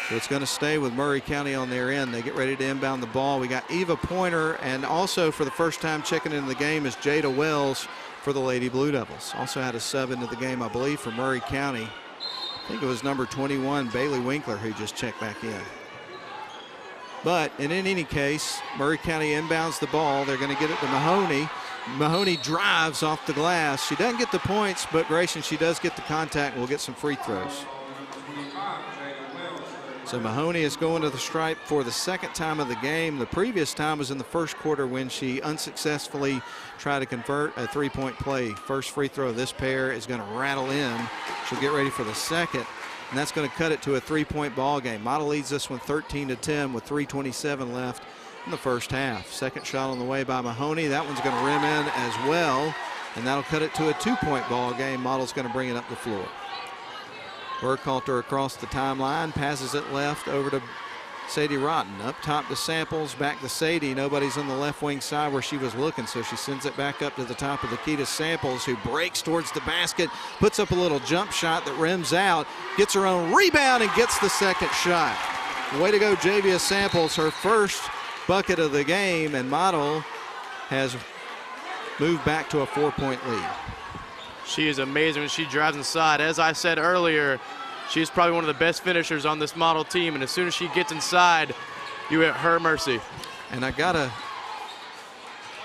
So it's going to stay with Murray County on their end. They get ready to inbound the ball. We got Eva Pointer, and also for the first time checking into the game is Jada Wells for the Lady Blue Devils. Also had a sub into the game, I believe, for Murray County. I think it was number 21, Bailey Winkler, who just checked back in. But in any case, Murray County inbounds the ball. They're going to get it to Mahoney. Mahoney drives off the glass. She doesn't get the points, but Grayson, she does get the contact and will get some free throws. So Mahoney is going to the stripe for the second time of the game. The previous time was in the first quarter when she unsuccessfully tried to convert a three-point play. First free throw of this pair is going to rattle in. She'll get ready for the second, and that's going to cut it to a three-point ball game. Model leads this one 13-10 with 3:27 left in the first half. Second shot on the way by Mahoney. That one's going to rim in as well, and that'll cut it to a two-point ball game. Model's going to bring it up the floor. Burkhalter across the timeline, passes it left over to Sadie Rotten. Up top to Samples, back to Sadie. Nobody's on the left wing side where she was looking, so she sends it back up to the top of the key to Samples, who breaks towards the basket, puts up a little jump shot that rims out, gets her own rebound, and gets the second shot. Way to go, Javia Samples, her first bucket of the game, and Model has moved back to a 4-point lead. She is amazing when she drives inside. As I said earlier, she's probably one of the best finishers on this Model team, and as soon as she gets inside, you at her mercy. And I gotta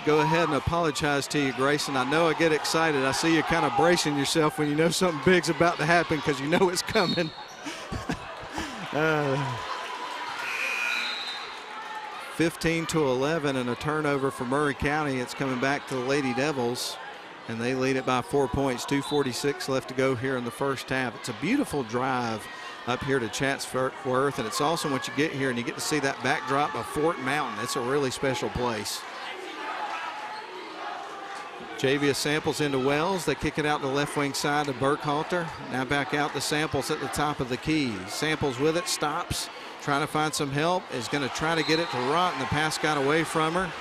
go ahead and apologize to you, Grayson. I know I get excited. I see you kind of bracing yourself when you know something big's about to happen because you know it's coming. 15-11 and a turnover for Murray County. It's coming back to the Lady Devils, and they lead it by 4 points. 2:46 left to go here in the first half. It's a beautiful drive up here to Chatsworth, and it's awesome once you get here and you get to see that backdrop of Fort Mountain. It's a really special place. Javia Samples into Wells. They kick it out to the left wing side to Burkhalter. Now back out to Samples at the top of the key. Samples with it, stops, trying to find some help, is going to try to get it to Rotten. The pass got away from her.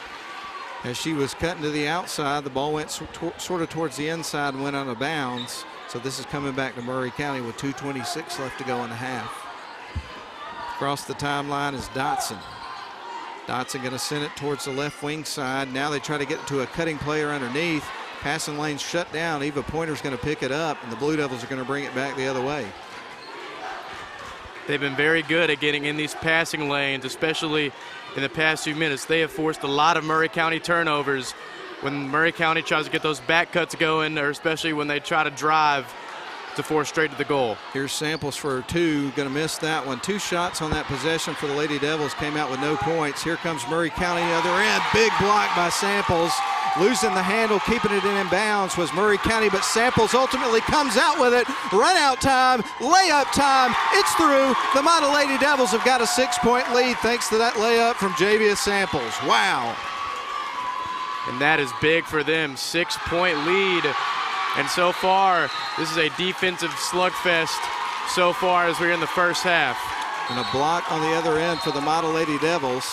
As she was cutting to the outside, the ball went sort of towards the inside and went out of bounds. So this is coming back to Murray County with 2:26 left to go in the half. Across the timeline is Dotson. Dotson going to send it towards the left wing side. Now they try to get to a cutting player underneath. Passing lane shut down. Eva Pointer's going to pick it up, and the Blue Devils are going to bring it back the other way. They've been very good at getting in these passing lanes, especially in the past few minutes. They have forced a lot of Murray County turnovers when Murray County tries to get those back cuts going, or especially when they try to drive to force straight to the goal. Here's Samples for 2, going to miss that one. 2 shots on that possession for the Lady Devils, came out with no points. Here comes Murray County the other end. Big block by Samples. Losing the handle, keeping it in bounds was Murray County, but Samples ultimately comes out with it. Run out time, layup time, it's through. The Model Lady Devils have got a 6-point lead thanks to that layup from Javius Samples. Wow. And that is big for them, 6-point lead. And so far, this is a defensive slugfest so far as we're in the first half. And a block on the other end for the Model Lady Devils.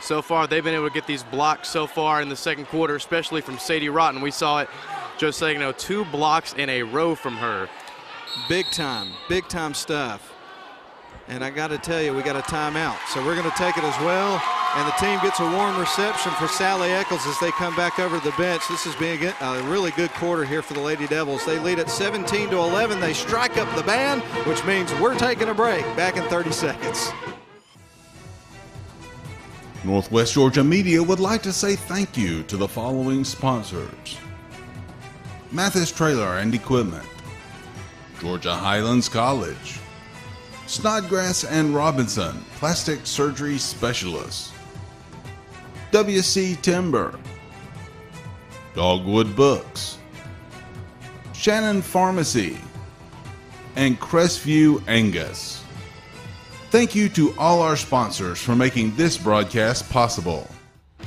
So far, they've been able to get these blocks so far in the second quarter, especially from Sadie Rotten. We saw it, Joe Sagano, 2 blocks in a row from her. Big time stuff. And I got to tell you, we got a timeout. So we're going to take it as well. And the team gets a warm reception for Sally Eccles as they come back over to the bench. This has been a really good quarter here for the Lady Devils. They lead at 17-11. They strike up the band, which means we're taking a break. Back in 30 seconds. Northwest Georgia Media would like to say thank you to the following sponsors: Mathis Trailer and Equipment, Georgia Highlands College, Snodgrass and Robinson, Plastic Surgery Specialists, WC Timber, Dogwood Books, Shannon Pharmacy, and Crestview Angus. Thank you to all our sponsors for making this broadcast possible. All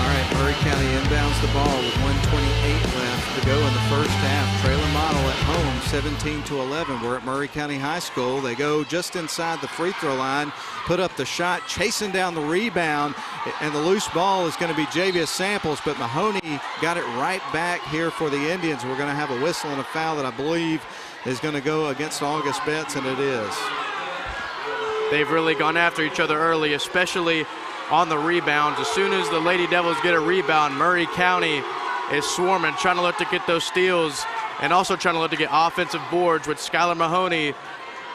right, Murray County inbounds the ball with 1:28 left to go in the first half. Trailer Model at home, 17-11. We're at Murray County High School. They go just inside the free throw line, put up the shot, chasing down the rebound, and the loose ball is going to be Javius Samples, but Mahoney got it right back here for the Indians. We're going to have a whistle and a foul that I believe is going to go against August Betts, and it is. They've really gone after each other early, especially on the rebounds. As soon as the Lady Devils get a rebound, Murray County is swarming, trying to look to get those steals and also trying to look to get offensive boards, which Skylar Mahoney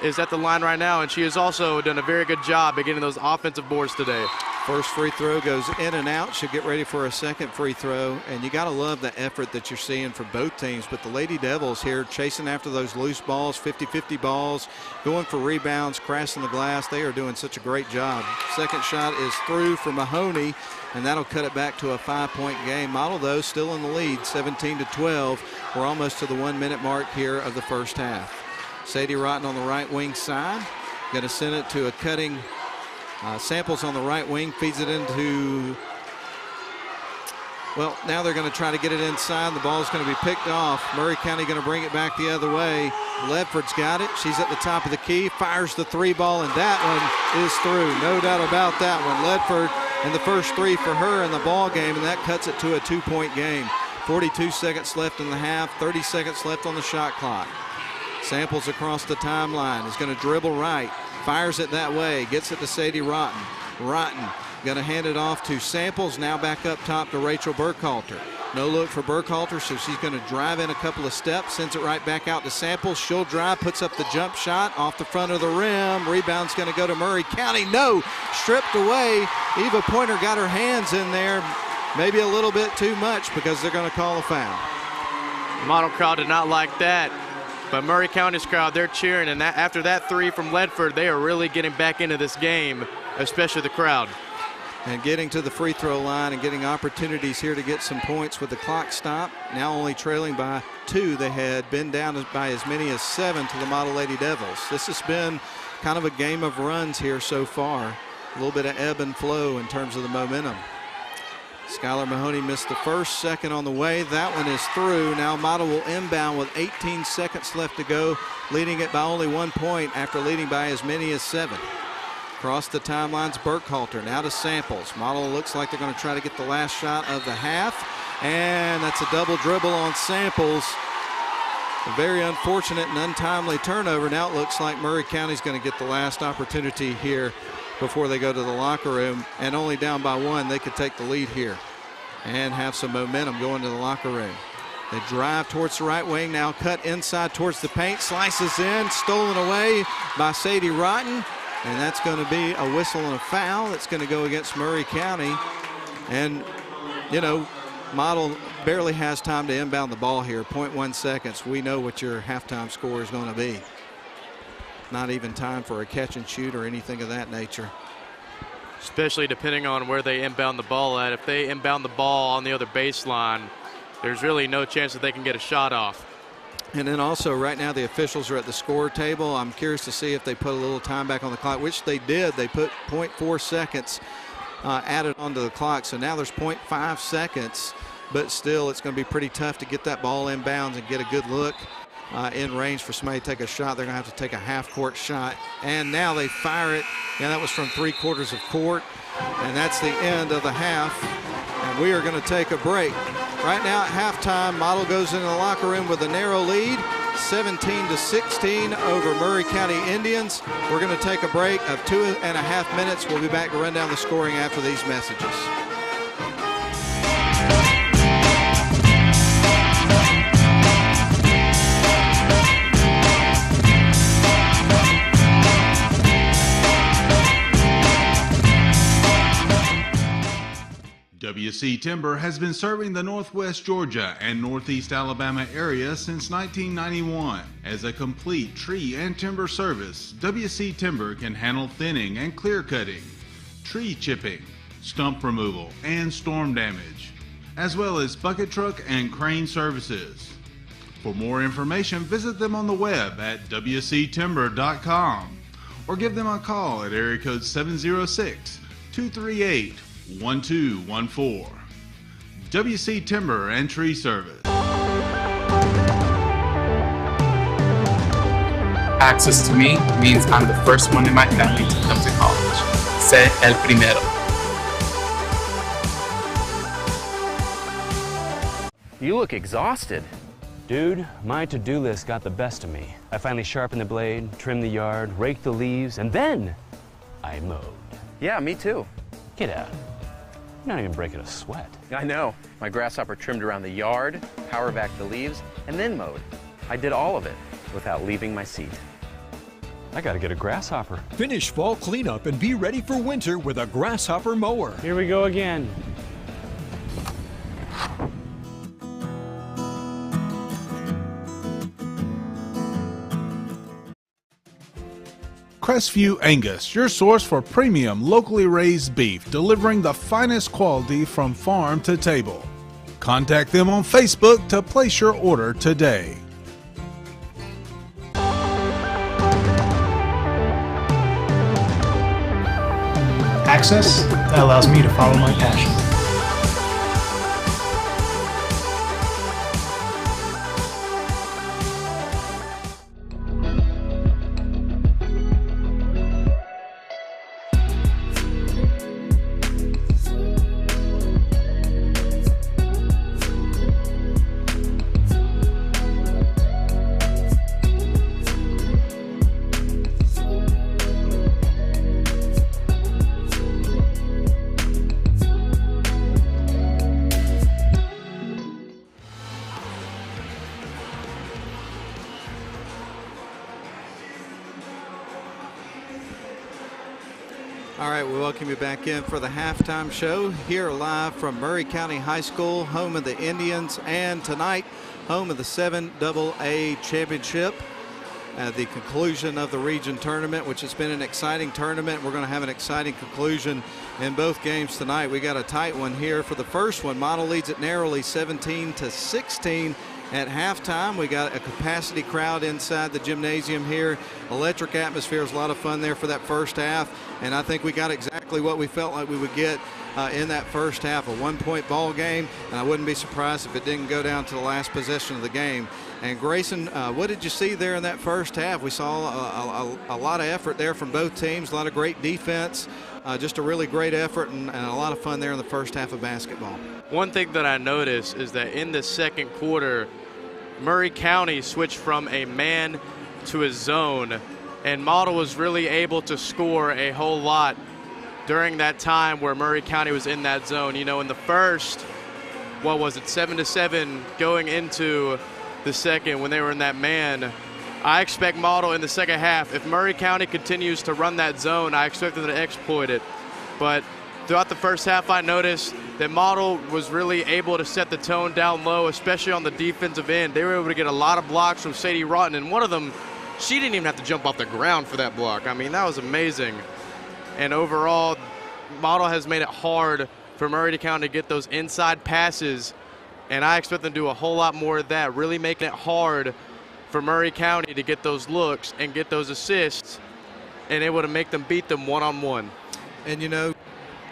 is at the line right now, and she has also done a very good job at getting those offensive boards today. First free throw goes in and out. She'll get ready for a second free throw. And you got to love the effort that you're seeing from both teams. But the Lady Devils here chasing after those loose balls, 50-50 balls, going for rebounds, crashing the glass. They are doing such a great job. Second shot is through for Mahoney, and that'll cut it back to a 5-point game. Model, though, still in the lead, 17-12. We're almost to the 1-minute mark here of the first half. Sadie Rotten on the right wing side. Going to send it to a cutting Samples on the right wing, feeds it into, well, now they're going to try to get it inside. The ball's going to be picked off. Murray County going to bring it back the other way. Ledford's got it. She's at the top of the key, fires the 3 ball, and that one is through. No doubt about that one. Ledford and the first 3 for her in the ball game, and that cuts it to a 2-point game. 42 seconds left in the half, 30 seconds left on the shot clock. Samples across the timeline, is going to dribble right, fires it that way, gets it to Sadie Rotten. Rotten going to hand it off to Samples, now back up top to Rachel Burkhalter. No look for Burkhalter, so she's going to drive in a couple of steps, sends it right back out to Samples. She'll drive, puts up the jump shot off the front of the rim. Rebound's going to go to Murray County. No, stripped away. Eva Pointer got her hands in there, maybe a little bit too much because they're going to call a foul. The model crowd did not like that. But Murray County's crowd, they're cheering, and after that 3 from Ledford, they are really getting back into this game, especially the crowd. And getting to the free throw line and getting opportunities here to get some points with the clock stop. Now only trailing by 2. They had been down by as many as 7 to the Model Lady Devils. This has been kind of a game of runs here so far. A little bit of ebb and flow in terms of the momentum. Skylar Mahoney missed the first, second on the way. That one is through. Now Model will inbound with 18 seconds left to go, leading it by only 1 point after leading by as many as 7. Across the timelines, Burkhalter now to Samples. Model looks like they're going to try to get the last shot of the half, and that's a double dribble on Samples. A very unfortunate and untimely turnover. Now it looks like Murray County's going to get the last opportunity here before they go to the locker room, and only down by 1, they could take the lead here and have some momentum going to the locker room. They drive towards the right wing, now cut inside towards the paint, slices in, stolen away by Sadie Rotten, and that's going to be a whistle and a foul. That's going to go against Murray County. And, you know, Model barely has time to inbound the ball here. 0.1 seconds. We know what your halftime score is going to be. Not even time for a catch and shoot or anything of that nature. Especially depending on where they inbound the ball at. If they inbound the ball on the other baseline, there's really no chance that they can get a shot off. And then also right now the officials are at the score table. I'm curious to see if they put a little time back on the clock, which they did. They put 0.4 seconds added onto the clock. So now there's 0.5 seconds, but still it's going to be pretty tough to get that ball inbounds and get a good look in range for somebody to take a shot. They're going to have to take a half-court shot. And now they fire it. And that was from 3/4 of court. And that's the end of the half. And we are going to take a break. Right now at halftime, Model goes into the locker room with a narrow lead, 17-16 over Murray County Indians. We're going to take a break of 2.5 minutes. We'll be back to run down the scoring after these messages. WC Timber has been serving the Northwest Georgia and Northeast Alabama area since 1991. As a complete tree and timber service, WC Timber can handle thinning and clear cutting, tree chipping, stump removal, and storm damage, as well as bucket truck and crane services. For more information, visit them on the web at wctimber.com or give them a call at area code 706-238-1214. WC Timber and Tree Service. Access to me means I'm the first one in my family to come to college. Sé el primero. You look exhausted. Dude, my to-do list got the best of me. I finally sharpened the blade, trimmed the yard, raked the leaves, and then I mowed. Yeah, me too. Get out. You're not even breaking a sweat. I know. My grasshopper trimmed around the yard, power vacked the leaves, and then mowed. I did all of it without leaving my seat. I gotta get a grasshopper. Finish fall cleanup and be ready for winter with a grasshopper mower. Here we go again. Crestview Angus, your source for premium locally raised beef, delivering the finest quality from farm to table. Contact them on Facebook to place your order today. Access that allows me to follow my passion. All right, we welcome you back in for the halftime show here live from Murray County High School, home of the Indians, and tonight, home of the 7AA Championship. At the conclusion of the region tournament, which has been an exciting tournament. We're going to have an exciting conclusion in both games tonight. We got a tight one here for the first one. Model leads it narrowly 17-16 at halftime. We got a capacity crowd inside the gymnasium here. Electric atmosphere. Is a lot of fun there for that first half, and I think we got exactly what we felt like we would get in that first half, a one-point ball game, and I wouldn't be surprised if it didn't go down to the last possession of the game. And Grayson, what did you see there in that first half? We saw a lot of effort there from both teams, a lot of great defense, just a really great effort and a lot of fun there in the first half of basketball. One thing that I noticed is that in the second quarter, Murray County switched from a man to a zone, and Model was really able to score a whole lot during that time where Murray County was in that zone. You know, in the first, what was it, 7-7 going into the second when they were in that man. I expect Model in the second half, if Murray County continues to run that zone, I expect them to exploit it. But Throughout the first half, I noticed that Model was really able to set the tone down low, especially on the defensive end. They were able to get a lot of blocks from Sadie Rotten, and one of them, she didn't even have to jump off the ground for that block. I mean, that was amazing. And overall, Model has made it hard for Murray County to get those inside passes, and I expect them to do a whole lot more of that, really making it hard for Murray County to get those looks and get those assists and able to make them beat them one-on-one. And you know,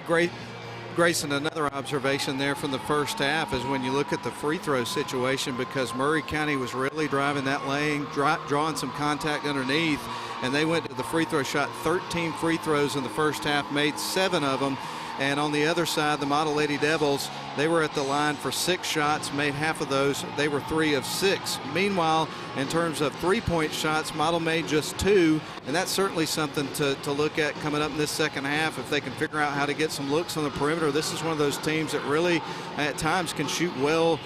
Grayson, another observation there from the first half is when you look at the free throw situation, because Murray County was really driving that lane, drawing some contact underneath, and they went to the free throw shot, 13 free throws in the first half, made 7 of them. And on the other side, the Model Lady Devils, they were at the line for 6 shots, made half of those. They were 3 of 6. Meanwhile, in terms of three-point shots, Model made just 2, and that's certainly something to look at coming up in this second half. If they can figure out how to get some looks on the perimeter, this is one of those teams that really at times can shoot well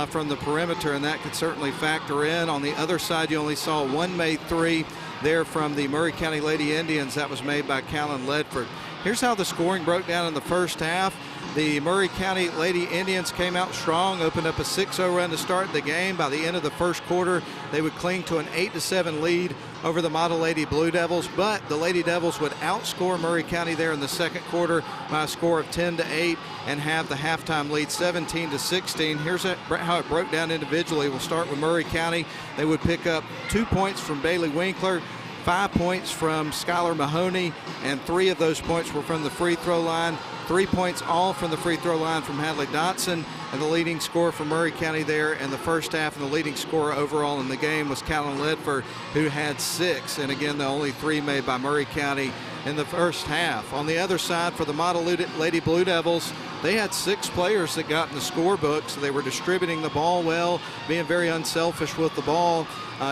from the perimeter, and that could certainly factor in. On the other side, you only saw 1 made 3 there from the Murray County Lady Indians. That was made by Callan Ledford. Here's how the scoring broke down in the first half. The Murray County Lady Indians came out strong, opened up a 6-0 run to start the game. By the end of the first quarter, they would cling to an 8-7 lead over the Model Lady Blue Devils, but the Lady Devils would outscore Murray County there in the second quarter by a score of 10-8 and have the halftime lead 17-16. Here's how it broke down individually. We'll start with Murray County. They would pick up 2 points from Bailey Winkler, 5 points from Skylar Mahoney, and 3 of those points were from the free throw line. 3 points all from the free throw line from Hadley Dotson, and the leading scorer for Murray County there in the first half, and the leading scorer overall in the game was Callan Ledford, who had 6, and again the only 3 made by Murray County in the first half. On the other side, for the Model Lady Blue Devils, they had 6 players that got in the scorebook, so they were distributing the ball well, being very unselfish with the ball.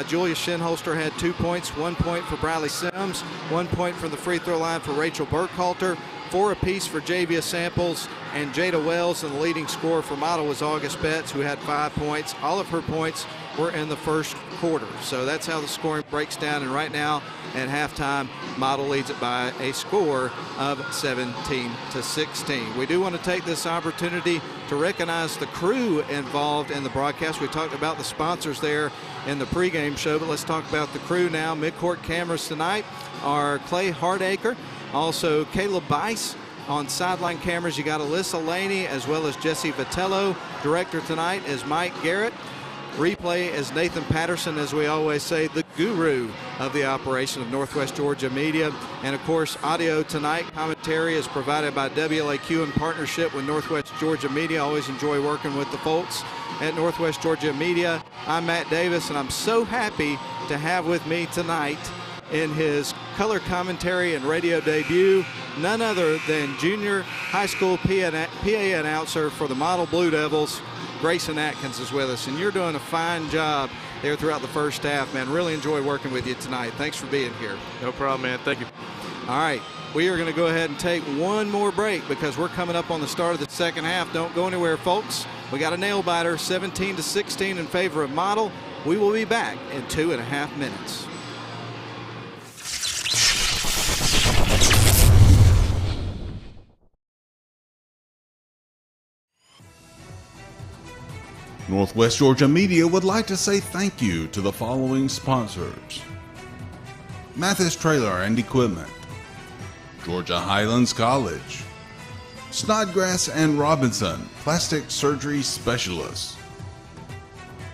Julia Shinholster had 2 points, 1 point for Briley Sims, 1 point from the free throw line for Rachel Burkhalter, 4 apiece for Javia Samples and Jada Wells, and the leading scorer for Model was August Betts, who had 5 points. All of her points were in the first quarter. So that's how the scoring breaks down, and right now at halftime, Model leads it by a score of 17-16. We do want to take this opportunity to recognize the crew involved in the broadcast. We talked about the sponsors there in the pregame show, but let's talk about the crew now. Midcourt cameras tonight are Clay Hardacre, also Caleb Bice. On sideline cameras, you got Alyssa Laney as well as Jesse Vitello. Director tonight is Mike Garrett. Replay is Nathan Patterson, as we always say, the guru of the operation of Northwest Georgia Media. And of course, audio tonight, commentary is provided by WLAQ in partnership with Northwest Georgia Media. Always enjoy working with the folks at Northwest Georgia Media. I'm Matt Davis, and I'm so happy to have with me tonight in his color commentary and radio debut, none other than junior high school PA announcer for the Model Blue Devils, Grayson Atkins is with us, and you're doing a fine job there throughout the first half, man. Really enjoy working with you tonight. Thanks for being here. No problem, man. Thank you. All right, we are going to go ahead and take one more break because we're coming up on the start of the second half. Don't go anywhere, folks. We got a nail biter, 17-16 in favor of Model. We will be back in 2.5 minutes. Northwest Georgia Media would like to say thank you to the following sponsors: Mathis Trailer and Equipment, Georgia Highlands College, Snodgrass and Robinson, Plastic Surgery Specialists,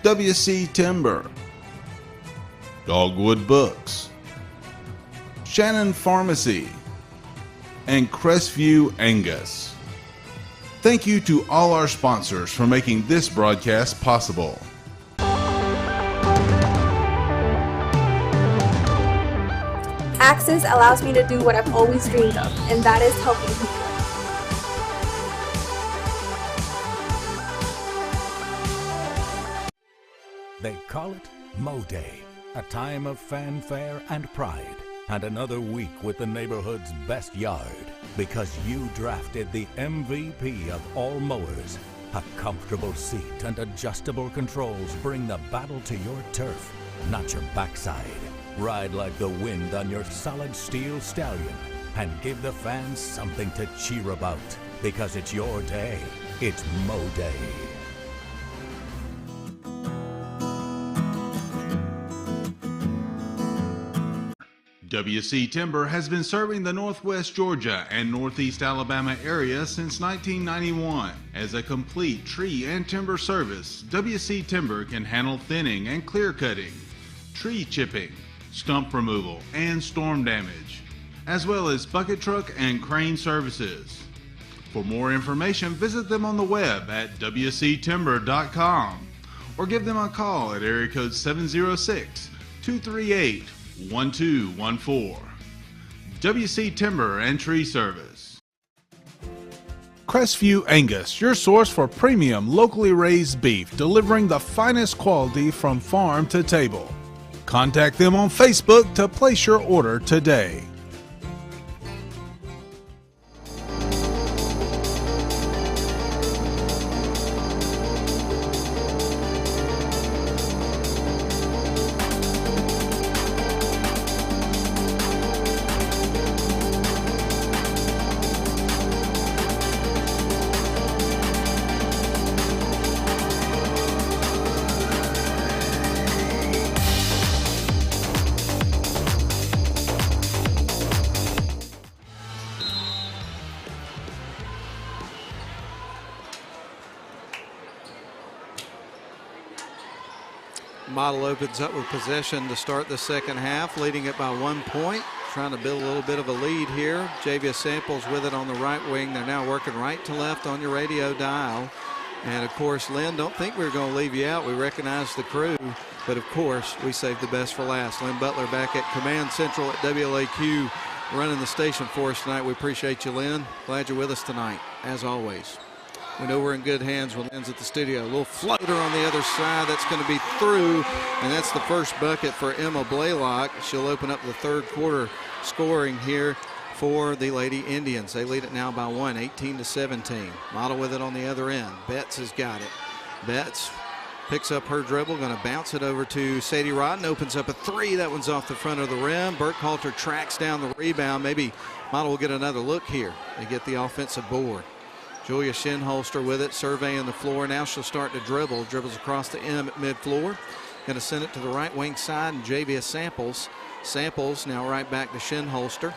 WC Timber, Dogwood Books, Shannon Pharmacy, and Crestview Angus. Thank you to all our sponsors for making this broadcast possible. Access allows me to do what I've always dreamed of, and that is helping people. They call it Mo Day, a time of fanfare and pride, and another week with the neighborhood's best yard, because you drafted the MVP of all mowers. A comfortable seat and adjustable controls bring the battle to your turf, not your backside. Ride like the wind on your solid steel Stallion. and give the fans something to cheer about. Because it's your day. It's Mo Day. WC Timber has been serving the Northwest Georgia and Northeast Alabama area since 1991. As a complete tree and timber service, WC Timber can handle thinning and clear cutting, tree chipping, stump removal, and storm damage, as well as bucket truck and crane services. For more information, visit them on the web at wctimber.com or give them a call at area code 706-238-1214. WC Timber and Tree Service. Crestview Angus, your source for premium locally raised beef, delivering the finest quality from farm to table. Contact them on Facebook to place your order today. Model opens up with possession to start the second half, leading it by 1 point. Trying to build a little bit of a lead here. JVS Samples with it on the right wing. They're now working right to left on your radio dial. And of course, Lynn, don't think we're going to leave you out. We recognize the crew, but of course, we saved the best for last. Lynn Butler back at Command Central at WLAQ, running the station for us tonight. We appreciate you, Lynn. Glad you're with us tonight, as always. We know we're in good hands when Lynn's at the studio. A little floater on the other side. That's going to be through, and that's the first bucket for Emma WLAQ. She'll open up the third quarter scoring here for the Lady Indians. They lead it now by 1, 18-17. Model with it on the other end. Betts has got it. Betts picks up her dribble, going to bounce it over to Sadie Rodden. Opens up a three. That one's off the front of the rim. Burkhalter tracks down the rebound. Maybe Model will get another look here. They get the offensive board. Julia Shinholster with it, surveying the floor. Now she'll start to dribble. Dribbles across the M at mid-floor. Going to send it to the right wing side, and JVS Samples. Samples now right back to Shinholster.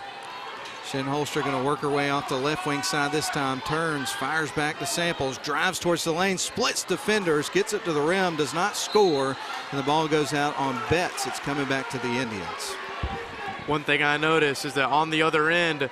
Shinholster going to work her way off the left wing side this time. Turns, fires back to Samples, drives towards the lane, splits defenders, gets it to the rim, does not score, and the ball goes out on Betts. It's coming back to the Indians. One thing I noticed is that on the other end,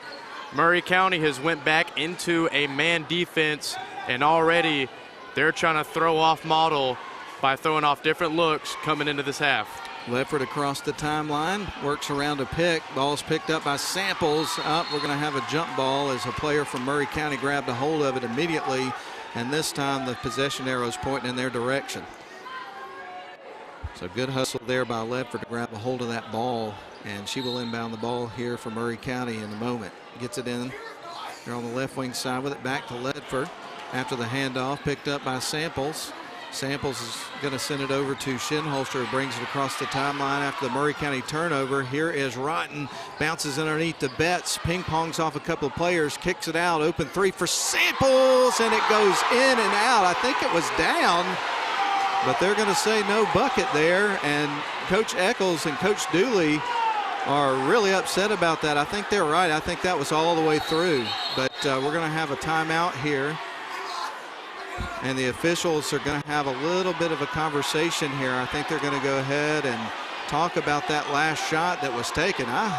Murray County has went back into a man defense, and already they're trying to throw off Model by throwing off different looks coming into this half. Leffert across the timeline, works around a pick. Ball's picked up by Samples. Up, we're going to have a jump ball as a player from Murray County grabbed a hold of it immediately, and this time the possession arrow is pointing in their direction. So good hustle there by Leffert to grab a hold of that ball, and she will inbound the ball here for Murray County in a moment. Gets it in. They're on the left wing side with it back to Ledford. After the handoff, picked up by Samples. Samples is going to send it over to Shinholster, who brings it across the timeline after the Murray County turnover. Here is Rotten, bounces underneath the Betts, ping-pongs off a couple of players, kicks it out, open three for Samples, and it goes in and out. I think it was down, but they're going to say no bucket there, and Coach Eccles and Coach Dooley are really upset about that. I think they're right. I think that was all the way through. But we're going to have a timeout here. And the officials are going to have a little bit of a conversation here. I think they're going to go ahead and talk about that last shot that was taken. I'm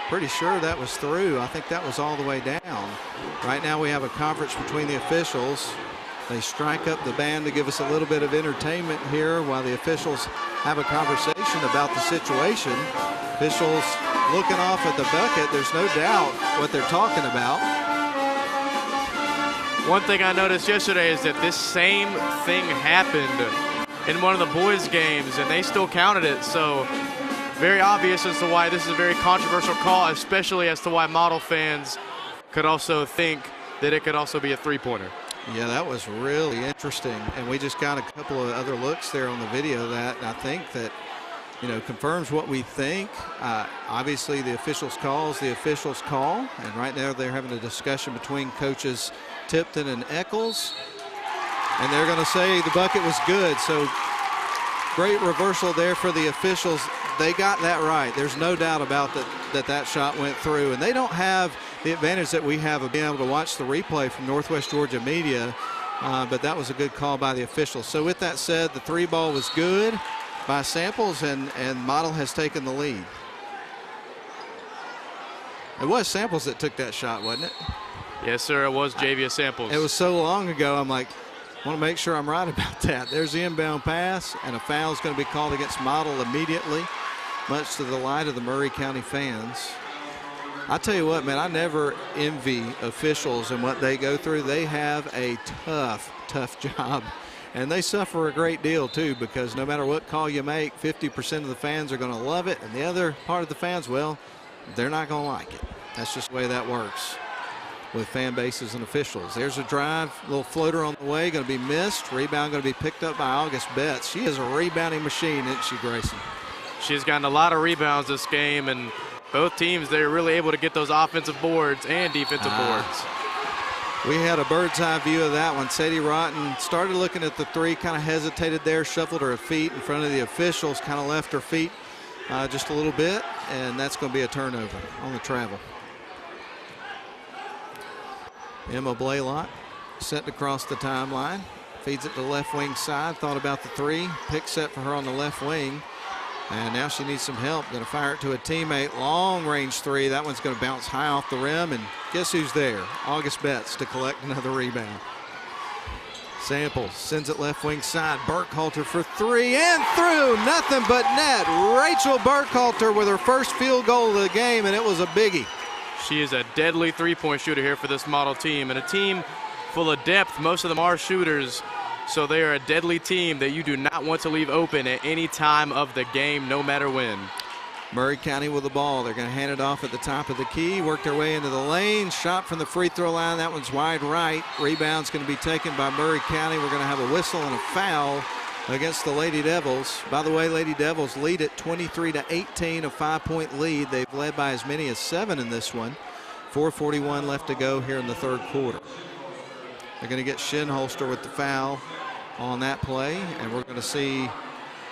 pretty sure that was through. I think that was all the way down. Right now we have a conference between the officials. They strike up the band to give us a little bit of entertainment here while the officials have a conversation about the situation. Officials looking off at the bucket. There's no doubt what they're talking about. One thing I noticed yesterday is that this same thing happened in one of the boys' games, and they still counted it. So very obvious as to why this is a very controversial call, especially as to why Model fans could also think that it could also be a three-pointer. Yeah, that was really interesting. And we just got a couple of other looks there on the video of that. And I think that confirms what we think. Obviously, the officials calls, the officials call. And right now they're having a discussion between coaches Tipton and Eccles. And they're going to say the bucket was good. So great reversal there for the officials. They got that right. There's no doubt about that shot went through. And they don't have the advantage that we have of being able to watch the replay from Northwest Georgia media. But that was a good call by the officials. So with that said, the 3 ball was good by Samples, and Model has taken the lead. It was Samples that took that shot, wasn't it? Yes, sir. It was Javier Samples. It was so long ago, I'm like, I want to make sure I'm right about that. There's the inbound pass, and a foul is going to be called against Model immediately, much to the delight of the Murray County fans. I tell you what, man, I never envy officials and what they go through. They have a tough job. And they suffer a great deal, too, because no matter what call you make, 50% of the fans are going to love it. And the other part of the fans, well, they're not going to like it. That's just the way that works with fan bases and officials. There's a drive, little floater on the way, going to be missed. Rebound going to be picked up by August Betts. She is a rebounding machine, isn't she, Grayson? She's gotten a lot of rebounds this game, and both teams, they're really able to get those offensive boards and defensive boards. We had a bird's eye view of that one. Sadie Rotten started looking at the 3, kind of hesitated there, shuffled her feet in front of the officials, kind of left her feet just a little bit, and that's going to be a turnover on the travel. Emma Blaylock sent across the timeline, feeds it to the left wing side, thought about the 3, pick set for her on the left wing. And now she needs some help. Going to fire it to a teammate. Long range 3. That one's going to bounce high off the rim. And guess who's there? August Betts to collect another rebound. Samples sends it left wing side. Burkhalter for 3 and through. Nothing but net. Rachel Burkhalter with her first field goal of the game, and it was a biggie. She is a deadly 3-point shooter here for this Model team, and a team full of depth. Most of them are shooters. So they are a deadly team that you do not want to leave open at any time of the game, no matter when. Murray County with the ball. They're going to hand it off at the top of the key, work their way into the lane. Shot from the free throw line. That one's wide right. Rebound's going to be taken by Murray County. We're going to have a whistle and a foul against the Lady Devils. By the way, Lady Devils lead at 23-18, a 5-point lead. They've led by as many as 7 in this one. 4:41 left to go here in the 3rd quarter. They're going to get Shinholster with the foul on that play, and we're going to see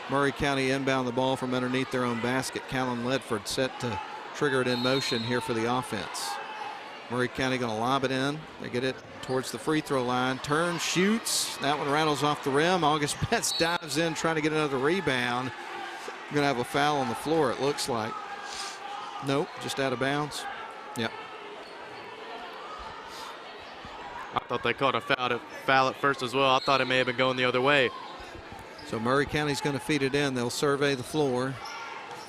Murray County inbound the ball from underneath their own basket. Callum Ledford set to trigger it in motion here for the offense. Murray County going to lob it in. They get it towards the free throw line. Turn, shoots. That one rattles off the rim. August Betts dives in trying to get another rebound. We're going to have a foul on the floor, it looks like. Nope, just out of bounds. Yep. I thought they called a foul at first as well. I thought it may have been going the other way. So Murray County's going to feed it in. They'll survey the floor.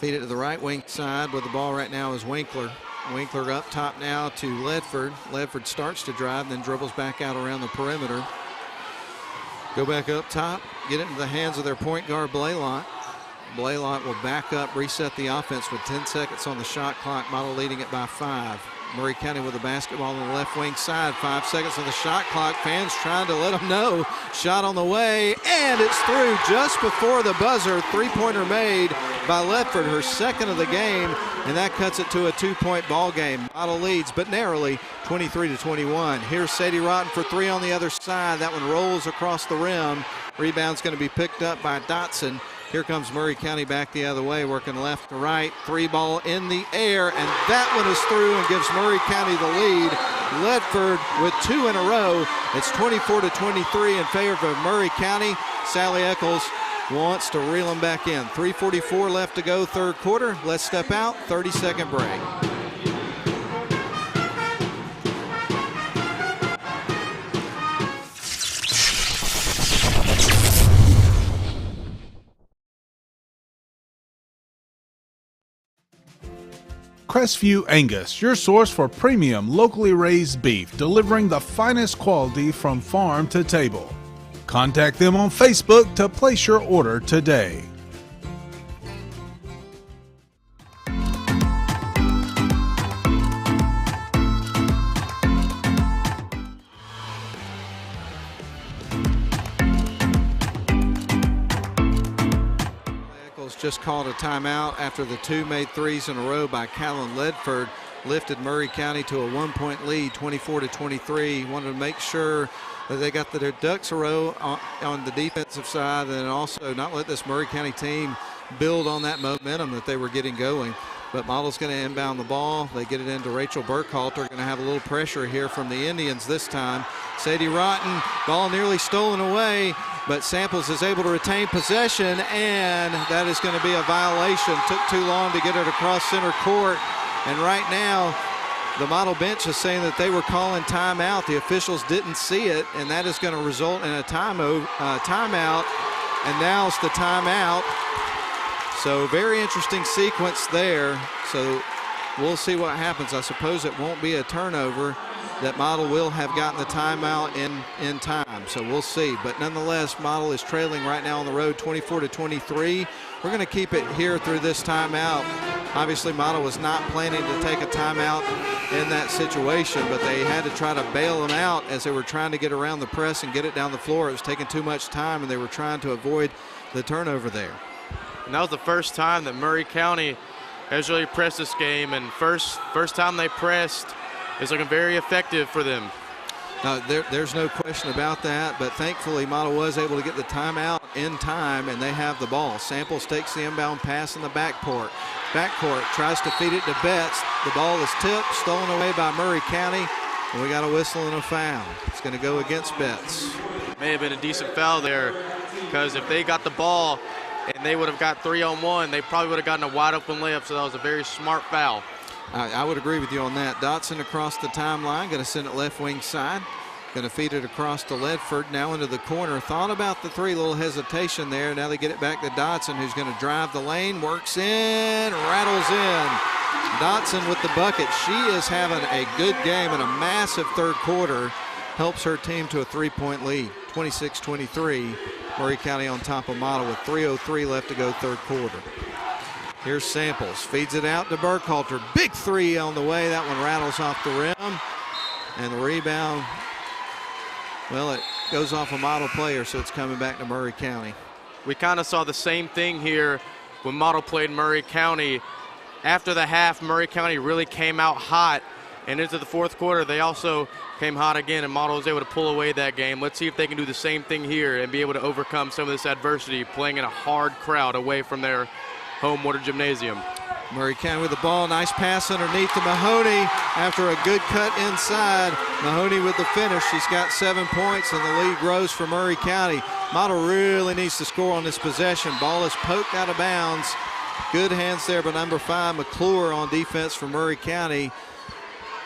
Feed it to the right wing side. With the ball right now is Winkler. Winkler up top now to Ledford. Ledford starts to drive, then dribbles back out around the perimeter. Go back up top. Get it into the hands of their point guard, Blaylock. Blaylock will back up, reset the offense with 10 seconds on the shot clock. Model leading it by 5. Murray County with the basketball on the left wing side. 5 seconds on the shot clock. Fans trying to let them know. Shot on the way, and it's through just before the buzzer. 3-pointer made by Ledford, her 2nd of the game, and that cuts it to a 2-point ball game. Model leads, but narrowly, 23-21. Here's Sadie Rotten for 3 on the other side. That one rolls across the rim. Rebound's going to be picked up by Dotson. Here comes Murray County back the other way, working left to right. 3 ball in the air, and that one is through and gives Murray County the lead. Ledford with 2 in a row. It's 24-23 in favor of Murray County. Sally Eccles wants to reel them back in. 3:44 left to go, 3rd quarter. Let's step out, 30-second break. Crestview Angus, your source for premium locally raised beef, delivering the finest quality from farm to table. Contact them on Facebook to place your order today. just called a timeout after the 2 made threes in a row by Callan Ledford lifted Murray County to a 1-point lead, 24-23. Wanted to make sure that they got their ducks a row on the defensive side, and also not let this Murray County team build on that momentum that they were getting going. But Model's going to inbound the ball. They get it into Rachel Burkhalter. Going to have a little pressure here from the Indians this time. Sadie Rotten, ball nearly stolen away, but Samples is able to retain possession, and that is going to be a violation. Took too long to get it across center court, and right now the Model bench is saying that they were calling timeout. The officials didn't see it, and that is going to result in a timeout, and now it's the timeout. So very interesting sequence there. So we'll see what happens. I suppose it won't be a turnover. That Model will have gotten the timeout in time. So we'll see. But nonetheless, Model is trailing right now on the road 24-23. We're going to keep it here through this timeout. Obviously, Model was not planning to take a timeout in that situation, but they had to try to bail them out as they were trying to get around the press and get it down the floor. It was taking too much time, and they were trying to avoid the turnover there. And that was the first time that Murray County has really pressed this game, and first time they pressed is looking very effective for them. There's no question about that, but thankfully Model was able to get the timeout in time, and they have the ball. Samples takes the inbound pass in the backcourt, tries to feed it to Betts. The ball is tipped, stolen away by Murray County, and we got a whistle and a foul. It's going to go against Betts. May have been a decent foul there, because if they got the ball and they would have got 3-on-1, they probably would have gotten a wide open layup, so that was a very smart foul. I would agree with you on that. Dotson across the timeline, going to send it left wing side. Going to feed it across to Ledford, now into the corner. Thought about the three, little hesitation there. Now they get it back to Dotson, who's going to drive the lane, works in, rattles in. Dotson with the bucket. She is having a good game in a massive third quarter. Helps her team to a 3-point lead, 26-23. Murray County on top of Model with 3:03 left to go third quarter. Here's Samples, feeds it out to Burkhalter. Big three on the way. That one rattles off the rim. And the rebound, well, it goes off a Model player, so it's coming back to Murray County. We kind of saw the same thing here when Model played Murray County. After the half, Murray County really came out hot, and into the fourth quarter, they also came hot again, and Model was able to pull away that game. Let's see if they can do the same thing here and be able to overcome some of this adversity, playing in a hard crowd away from their home water gymnasium. Murray County with the ball, nice pass underneath to Mahoney after a good cut inside. Mahoney with the finish. She's got 7 points, and the lead grows for Murray County. Model really needs to score on this possession. Ball is poked out of bounds. Good hands there by number 5, McClure, on defense for Murray County.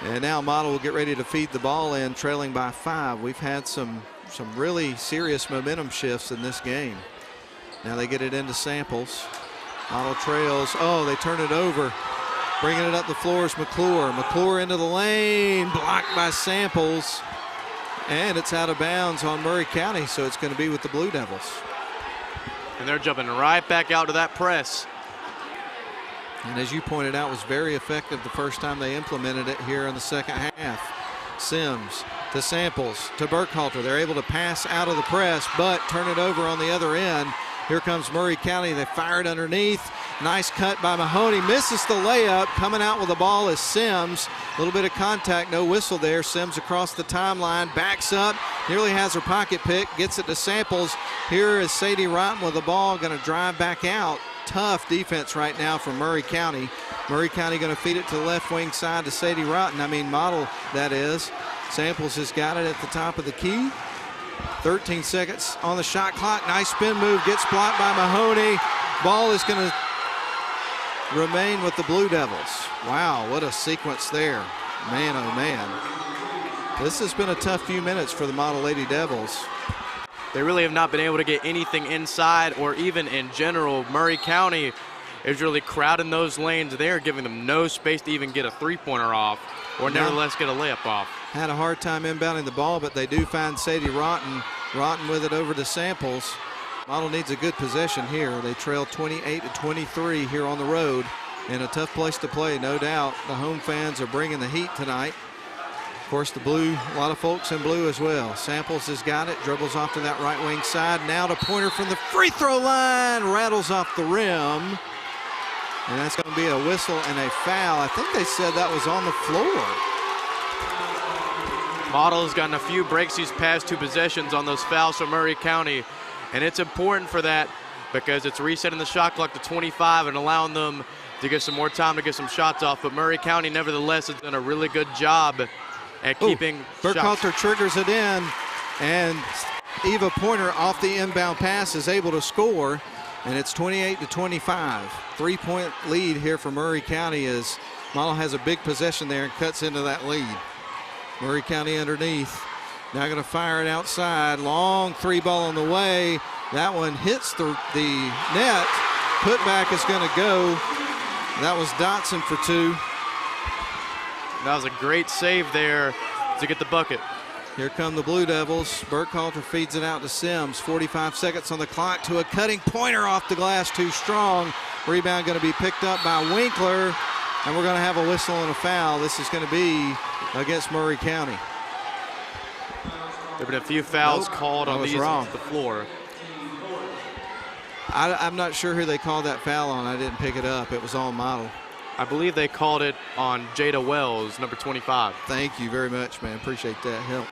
And now Model will get ready to feed the ball in, trailing by 5. We've had some really serious momentum shifts in this game. Now they get it into Samples. Model trails. Oh, they turn it over. Bringing it up the floor is McClure. McClure into the lane, blocked by Samples. And it's out of bounds on Murray County, so it's going to be with the Blue Devils. And they're jumping right back out to that press. And as you pointed out, was very effective the first time they implemented it here in the second half. Sims to Samples to Burkhalter. They're able to pass out of the press, but turn it over on the other end. Here comes Murray County. They fired underneath. Nice cut by Mahoney. Misses the layup. Coming out with the ball is Sims. A little bit of contact, no whistle there. Sims across the timeline, backs up, nearly has her pocket pick, gets it to Samples. Here is Sadie Rotten with the ball, going to drive back out. Tough defense right now from Murray County. Murray County going to feed it to the left wing side to Sadie Rotten. Model, that is. Samples has got it at the top of the key. 13 seconds on the shot clock. Nice spin move, gets blocked by Mahoney. Ball is going to remain with the Blue Devils. Wow, what a sequence there. Man, oh man. This has been a tough few minutes for the Model Lady Devils. They really have not been able to get anything inside or even in general. Murray County is really crowding those lanes. They are giving them no space to even get a three-pointer off or nevertheless get a layup off. Had a hard time inbounding the ball, but they do find Sadie Rotten. Rotten with it over to Samples. Model needs a good possession here. They trail 28-23 here on the road, and a tough place to play, no doubt. The home fans are bringing the heat tonight. Of course, the blue, a lot of folks in blue as well. Samples has got it, dribbles off to that right wing side. Now to Pointer from the free throw line, rattles off the rim. And that's going to be a whistle and a foul. I think they said that was on the floor. Model has gotten a few breaks these past 2 possessions on those fouls from Murray County. And it's important for that because it's resetting the shot clock to 25 and allowing them to get some more time to get some shots off. But Murray County, nevertheless, has done a really good job at keeping Burkhalter triggers it in, and Eva Pointer off the inbound pass is able to score, and it's 28-25. 3-point lead here for Murray County as Model has a big possession there and cuts into that lead. Murray County underneath. Now going to fire it outside. Long 3 ball on the way. That one hits the net. Putback is going to go. That was Dotson for 2. That was a great save there to get the bucket. Here come the Blue Devils. Burkhalter feeds it out to Sims. 45 seconds on the clock to a cutting Pointer off the glass, too strong. Rebound going to be picked up by Winkler, and we're going to have a whistle and a foul. This is going to be against Murray County. There have been a few fouls called on these off the floor. I'm not sure who they called that foul on. I didn't pick it up. It was on Model. I believe they called it on Jada Wells, number 25. Thank you very much, man. Appreciate that help.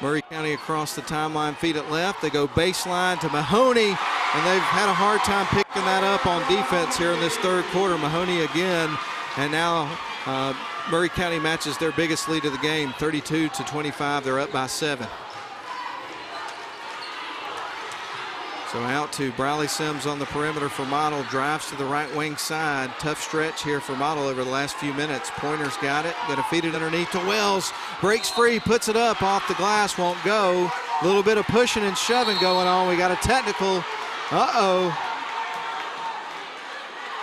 Murray County across the timeline, feed it left. They go baseline to Mahoney, and they've had a hard time picking that up on defense here in this 3rd quarter. Mahoney again, and now Murray County matches their biggest lead of the game, 32-25. They're up by 7. So out to Briley Sims on the perimeter for Model, drives to the right wing side. Tough stretch here for Model over the last few minutes. Pointer's got it, going to feed it underneath to Wells. Breaks free, puts it up off the glass, won't go. A little bit of pushing and shoving going on. We got a technical. Uh-oh.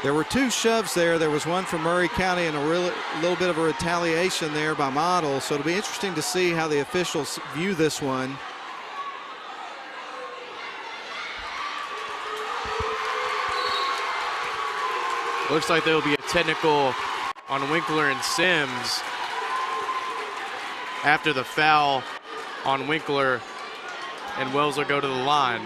There were 2 shoves there. There was one from Murray County and a little bit of a retaliation there by Model. So it'll be interesting to see how the officials view this one. Looks like there will be a technical on Winkler and Sims after the foul on Winkler, and Wells will go to the line.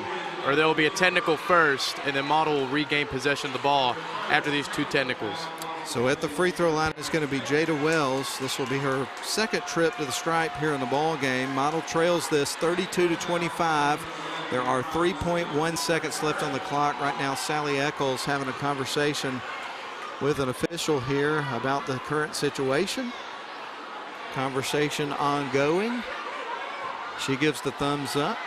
Or there will be a technical first, and then Model will regain possession of the ball after these 2 technicals. So at the free throw line is going to be Jada Wells. This will be her 2nd trip to the stripe here in the ball game. Model trails this 32-25. There are 3.1 seconds left on the clock. Right now, Sally Eccles having a conversation with an official here about the current situation. Conversation ongoing. She gives the thumbs up,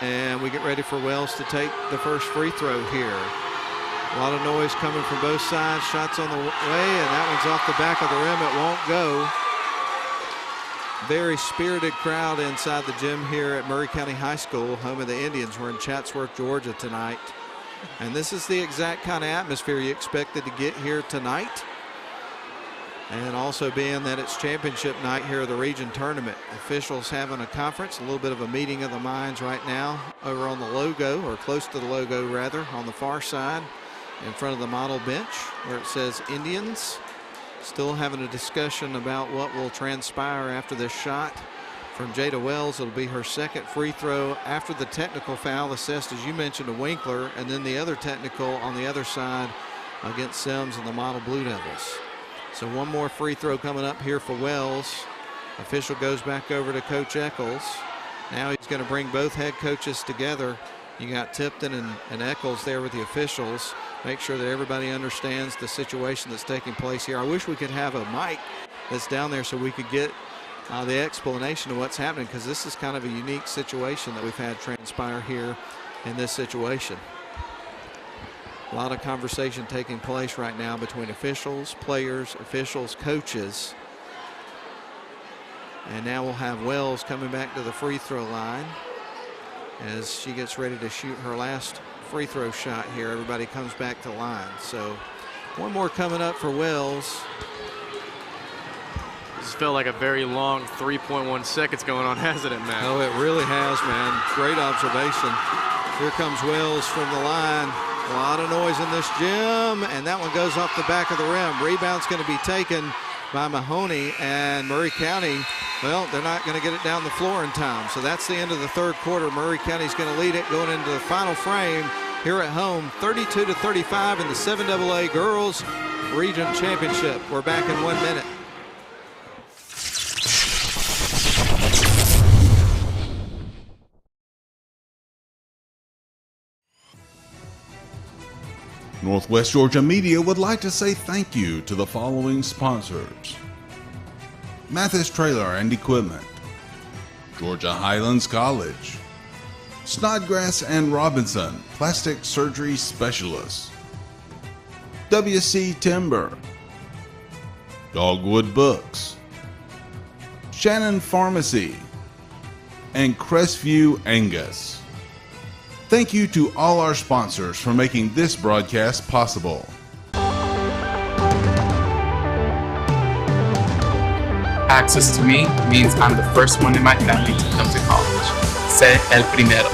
and we get ready for Wells to take the first free throw here. A lot of noise coming from both sides. Shots on the way, and that one's off the back of the rim. It won't go. Very spirited crowd inside the gym here at Murray County High School, home of the Indians. We're in Chatsworth, Georgia tonight. And this is the exact kind of atmosphere you expected to get here tonight. And also being that it's championship night here of the region tournament. Officials having a conference, a little bit of a meeting of the minds right now over on the logo, or close to the logo rather, on the far side in front of the Model bench where it says Indians. Still having a discussion about what will transpire after this shot from Jada Wells. It'll be her 2nd free throw after the technical foul assessed, as you mentioned, to Winkler, and then the other technical on the other side against Sims and the Model Blue Devils. So one more free throw coming up here for Wells. Official goes back over to Coach Eccles. Now he's going to bring both head coaches together. You got Tipton and Eccles there with the officials. Make sure that everybody understands the situation that's taking place here. I wish we could have a mic that's down there so we could get the explanation of what's happening, because this is kind of a unique situation that we've had transpire here in this situation. A lot of conversation taking place right now between officials, players, officials, coaches. And now we'll have Wells coming back to the free throw line as she gets ready to shoot her last free throw shot here. Everybody comes back to line. So one more coming up for Wells. This felt like a very long 3.1 seconds going on, hasn't it, Matt? Oh, it really has, man. Great observation. Here comes Wells from the line. A lot of noise in this gym, and that one goes off the back of the rim. Rebound's going to be taken by Mahoney, and Murray County, well, they're not going to get it down the floor in time. So that's the end of the third quarter. Murray County's going to lead it going into the final frame here at home, 32-35 in the 7AA Girls Region Championship. We're back in 1 minute. Northwest Georgia Media would like to say thank you to the following sponsors: Mathis Trailer and Equipment, Georgia Highlands College, Snodgrass and Robinson, Plastic Surgery Specialists, WC Timber, Dogwood Books, Shannon Pharmacy, and Crestview Angus. Thank you to all our sponsors for making this broadcast possible. Access to me means I'm the first one in my family to come to college. Sé el primero.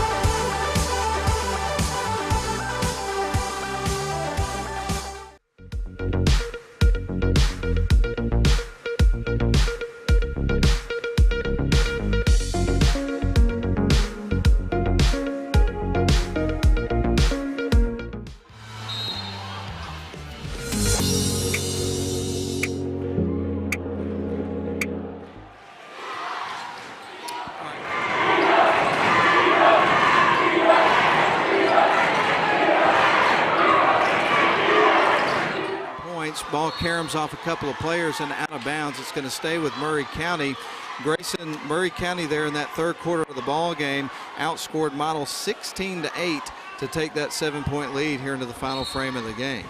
Ball caroms off a couple of players and out of bounds. It's going to stay with Murray County. Grayson, Murray County there in that third quarter of the ball game outscored Model 16-8 to take that 7-point lead here into the final frame of the game.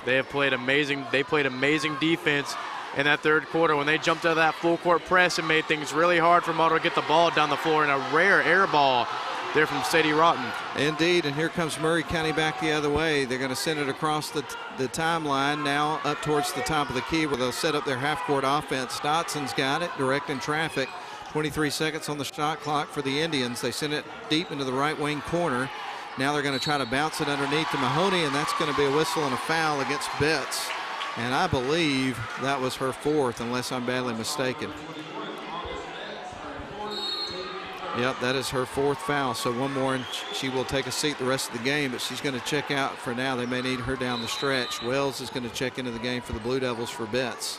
They have played amazing. They played amazing defense in that third quarter when they jumped out of that full court press and made things really hard for Model to get the ball down the floor, in a rare air ball there from Sadie Rotten. Indeed, and here comes Murray County back the other way. They're going to send it across the timeline now up towards the top of the key where they'll set up their half-court offense. Dotson's got it, directing traffic. 23 seconds on the shot clock for the Indians. They send it deep into the right wing corner. Now they're going to try to bounce it underneath to Mahoney, and that's going to be a whistle and a foul against Betts. And I believe that was her fourth, unless I'm badly mistaken. Yep, that is her fourth foul, so one more and she will take a seat the rest of the game, but she's going to check out for now. They may need her down the stretch. Wells is going to check into the game for the Blue Devils for Betts.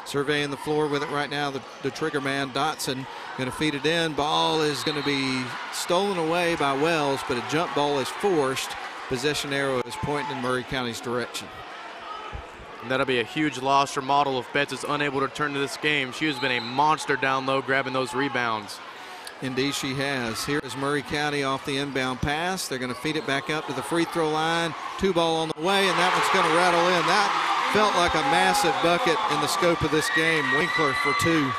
Surveying the floor with it right now, the trigger man, Dotson, going to feed it in. Ball is going to be stolen away by Wells, but a jump ball is forced. Possession arrow is pointing in Murray County's direction. And that'll be a huge loss for Model if Betts is unable to turn to this game. She has been a monster down low grabbing those rebounds. Indeed she has. Here is Murray County off the inbound pass. They're going to feed it back up to the free throw line. 2 ball on the way, and that one's going to rattle in. That felt like a massive bucket in the scope of this game. Winkler for 2.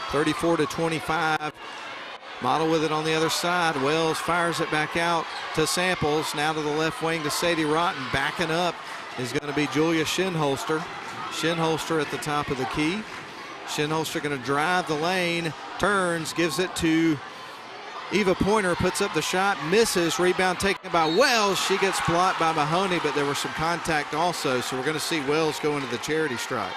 34-25. Model with it on the other side. Wells fires it back out to Samples. Now to the left wing to Sadie Rotten. Backing up is going to be Julia Shinholster. Shinholster at the top of the key. Shinholster going to drive the lane, turns, gives it to Eva Pointer, puts up the shot, misses, rebound taken by Wells. She gets blocked by Mahoney, but there was some contact also, so we're going to see Wells go into the charity stripe.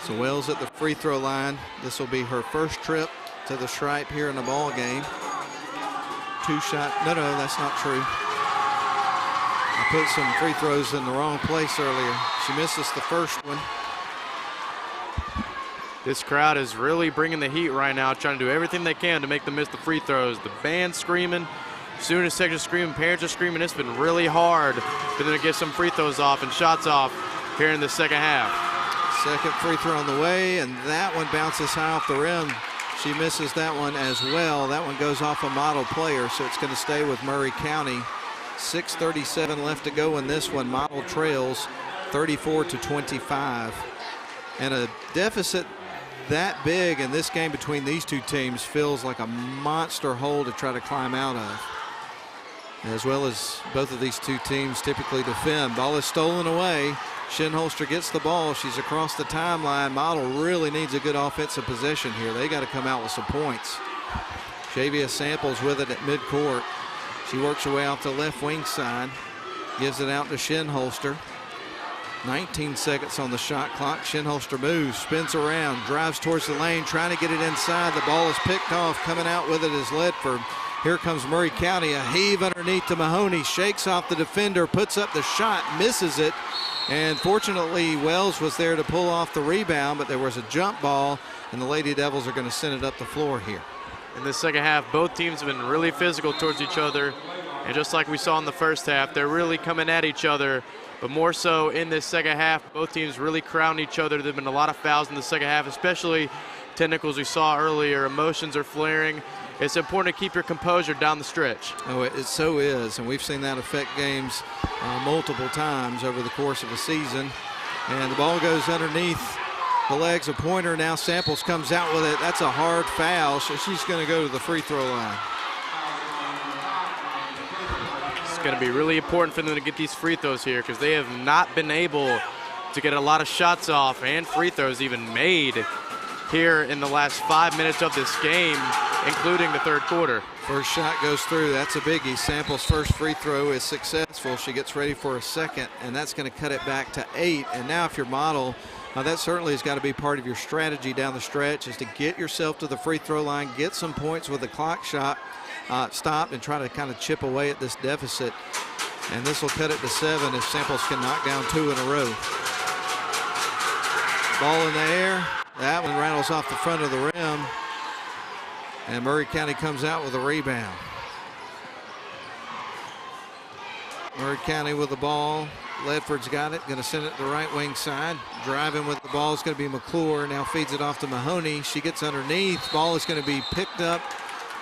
So Wells at the free throw line. This will be her first trip to the stripe here in the ball game. 2 shot, no, that's not true. I put some free throws in the wrong place earlier. She misses the first one. This crowd is really bringing the heat right now, trying to do everything they can to make them miss the free throws. The band's screaming, student section screaming, parents are screaming. It's been really hard for them to get some free throws off and shots off here in the second half. Second free throw on the way, and that one bounces high off the rim. She misses that one as well. That one goes off a Model player, so it's going to stay with Murray County. 6:37 left to go in this one. Model trails 34-25. And a deficit that big in this game between these two teams feels like a monster hole to try to climb out of. As well as both of these two teams typically defend. Ball is stolen away. Shinholster gets the ball. She's across the timeline. Model really needs a good offensive possession here. They got to come out with some points. Shavia Samples with it at midcourt. She works her way out to left wing side. Gives it out to Shinholster. 19 seconds on the shot clock. Shinholster moves, spins around, drives towards the lane, trying to get it inside. The ball is picked off. Coming out with it is Ledford. Here comes Murray County. A heave underneath to Mahoney. Shakes off the defender, puts up the shot, misses it. And fortunately, Wells was there to pull off the rebound, but there was a jump ball, and the Lady Devils are going to send it up the floor here. In the second half, both teams have been really physical towards each other. And just like we saw in the first half, they're really coming at each other. But more so in this second half, both teams really crowding each other. There have been a lot of fouls in the second half, especially technicals we saw earlier. Emotions are flaring. It's important to keep your composure down the stretch. Oh, it so is, and we've seen that affect games multiple times over the course of a season. And the ball goes underneath the legs of Pointer. Now Samples comes out with it. That's a hard foul, so she's going to go to the free throw line. It's going to be really important for them to get these free throws here because they have not been able to get a lot of shots off and free throws even made here in the last 5 minutes of this game, including the third quarter. First shot goes through. That's a biggie. Samples' first free throw is successful. She gets ready for a second, and that's going to cut it back to 8. And now if your model, that certainly has got to be part of your strategy down the stretch, is to get yourself to the free throw line, get some points with the clock shot, stop, and try to kind of chip away at this deficit. And this will cut it to 7 if Samples can knock down 2 in a row. Ball in the air. That one rattles off the front of the rim. And Murray County comes out with a rebound. Murray County with the ball. Ledford's got it. Going to send it to the right wing side. Driving with the ball is going to be McClure. Now feeds it off to Mahoney. She gets underneath. Ball is going to be picked up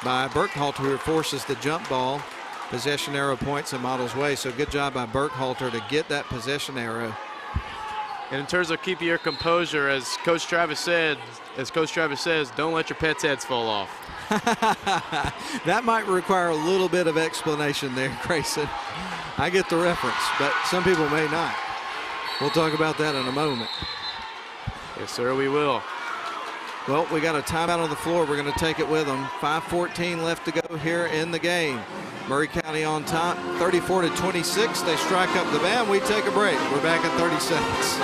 by Burkhalter, who forces the jump ball. Possession arrow points in Model's way. So good job by Burkhalter to get that possession arrow. And in terms of keeping your composure, as Coach Travis says, don't let your pets' heads fall off. That might require a little bit of explanation there, Grayson. I get the reference, but some people may not. We'll talk about that in a moment. Yes, sir, we will. Well, we got a timeout on the floor. We're going to take it with them. 5:14 left to go here in the game. Murray County on top, 34-26. They strike up the band. We take a break. We're back in 30 seconds.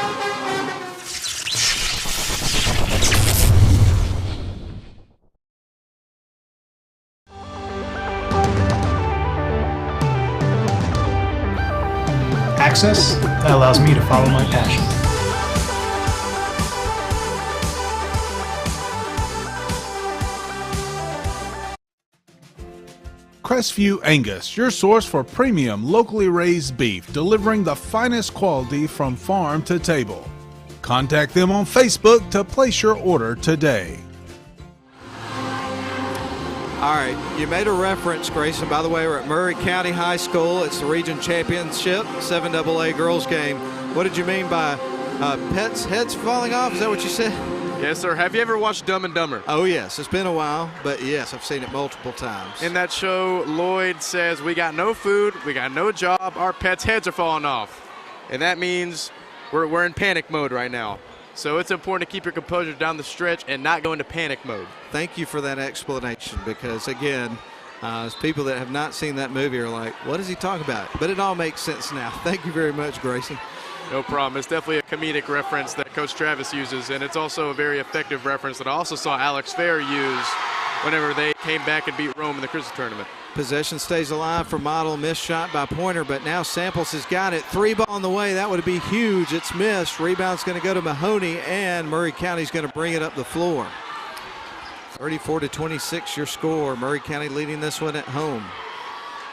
Access that allows me to follow my passion. Crestview Angus, your source for premium locally raised beef, delivering the finest quality from farm to table. Contact them on Facebook to place your order today. All right, you made a reference, Grayson. By the way, we're at Murray County High School. It's the region championship, 7AA girls game. What did you mean by pets' heads falling off? Is that what you said? Yes, sir. Have you ever watched Dumb and Dumber? Oh, yes. It's been a while, but yes, I've seen it multiple times. In that show, Lloyd says, we got no food, we got no job, our pets' heads are falling off. And that means we're in panic mode right now. So it's important to keep your composure down the stretch and not go into panic mode. Thank you for that explanation because, again, as people that have not seen that movie are like, what is he talking about? But it all makes sense now. Thank you very much, Grayson. No problem. It's definitely a comedic reference that Coach Travis uses, and it's also a very effective reference that I also saw Alex Fair use whenever they came back and beat Rome in the Crystal Tournament. Possession stays alive for Model. Missed shot by Pointer, but now Samples has got it. 3 ball on the way. That would be huge. It's missed. Rebound's going to go to Mahoney, and Murray County's going to bring it up the floor. 34-26 your score. Murray County leading this one at home.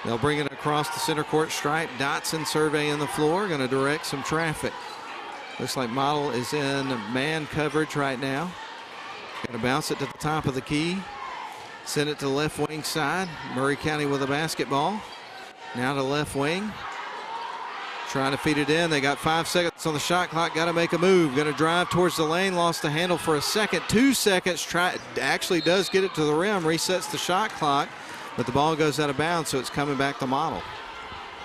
They'll bring it across the center court stripe. Dotson surveying the floor, going to direct some traffic. Looks like Model is in man coverage right now. Going to bounce it to the top of the key. Send it to the left wing side. Murray County with a basketball. Now to left wing. Trying to feed it in. They got 5 seconds on the shot clock. Got to make a move. Going to drive towards the lane. Lost the handle for a second. 2 seconds. Actually does get it to the rim. Resets the shot clock. But the ball goes out of bounds, so it's coming back to Model.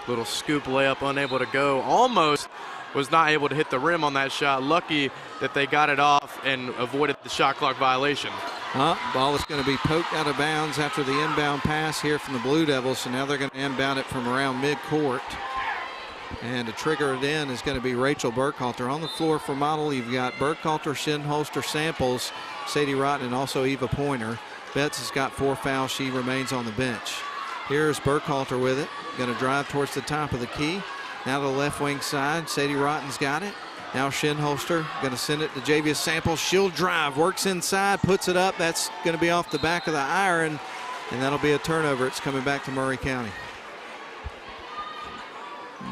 Little scoop layup, unable to go. Almost was not able to hit the rim on that shot. Lucky that they got it off and avoided the shot clock violation. Ball is going to be poked out of bounds after the inbound pass here from the Blue Devils. So now they're going to inbound it from around midcourt. And to trigger it in is going to be Rachel Burkhalter. On the floor for Model, you've got Burkhalter, Shinholster, Samples, Sadie Rotten, and also Eva Pointer. Betts has got 4 fouls. She remains on the bench. Here's Burkhalter with it. Going to drive towards the top of the key. Now to the left wing side. Sadie Rotten's got it. Now Shinholster going to send it to Javius Samples. She'll drive, works inside, puts it up. That's going to be off the back of the iron, and that'll be a turnover. It's coming back to Murray County.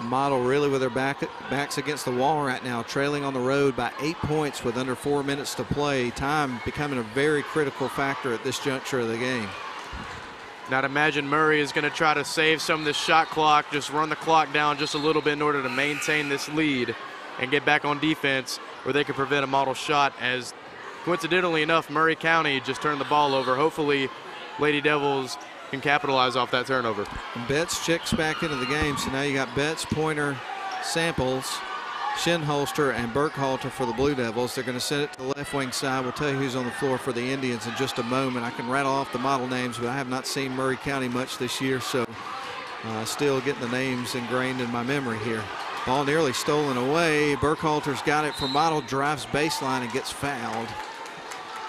Model really with their backs against the wall right now, trailing on the road by 8 points with under 4 minutes to play. Time becoming a very critical factor at this juncture of the game. Now I'd imagine Murray is going to try to save some of this shot clock, just run the clock down just a little bit in order to maintain this lead and get back on defense where they can prevent a Model shot, as coincidentally enough, Murray County just turned the ball over. Hopefully Lady Devils can capitalize off that turnover. And Betts checks back into the game, so now you got Betts, Pointer, Samples, Shinholster, and Burkhalter for the Blue Devils. They're going to send it to the left wing side. We'll tell you who's on the floor for the Indians in just a moment. I can rattle off the Model names, but I have not seen Murray County much this year, so still getting the names ingrained in my memory here. Ball nearly stolen away. Burkhalter's got it for Model, drives baseline and gets fouled.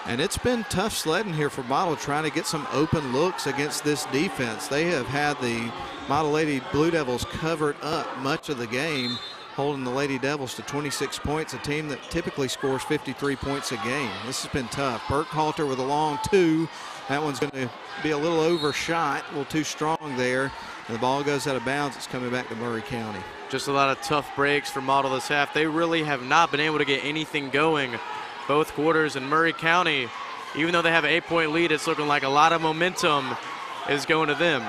And it's been tough sledding here for Model, trying to get some open looks against this defense. They have had the Model Lady Blue Devils covered up much of the game, holding the Lady Devils to 26 points, a team that typically scores 53 points a game. This has been tough. Burkhalter with a long 2. That one's going to be a little overshot, a little too strong there. And the ball goes out of bounds. It's coming back to Murray County. Just a lot of tough breaks for Model this half. They really have not been able to get anything going both quarters. And Murray County, even though they have an 8-point lead, it's looking like a lot of momentum is going to them.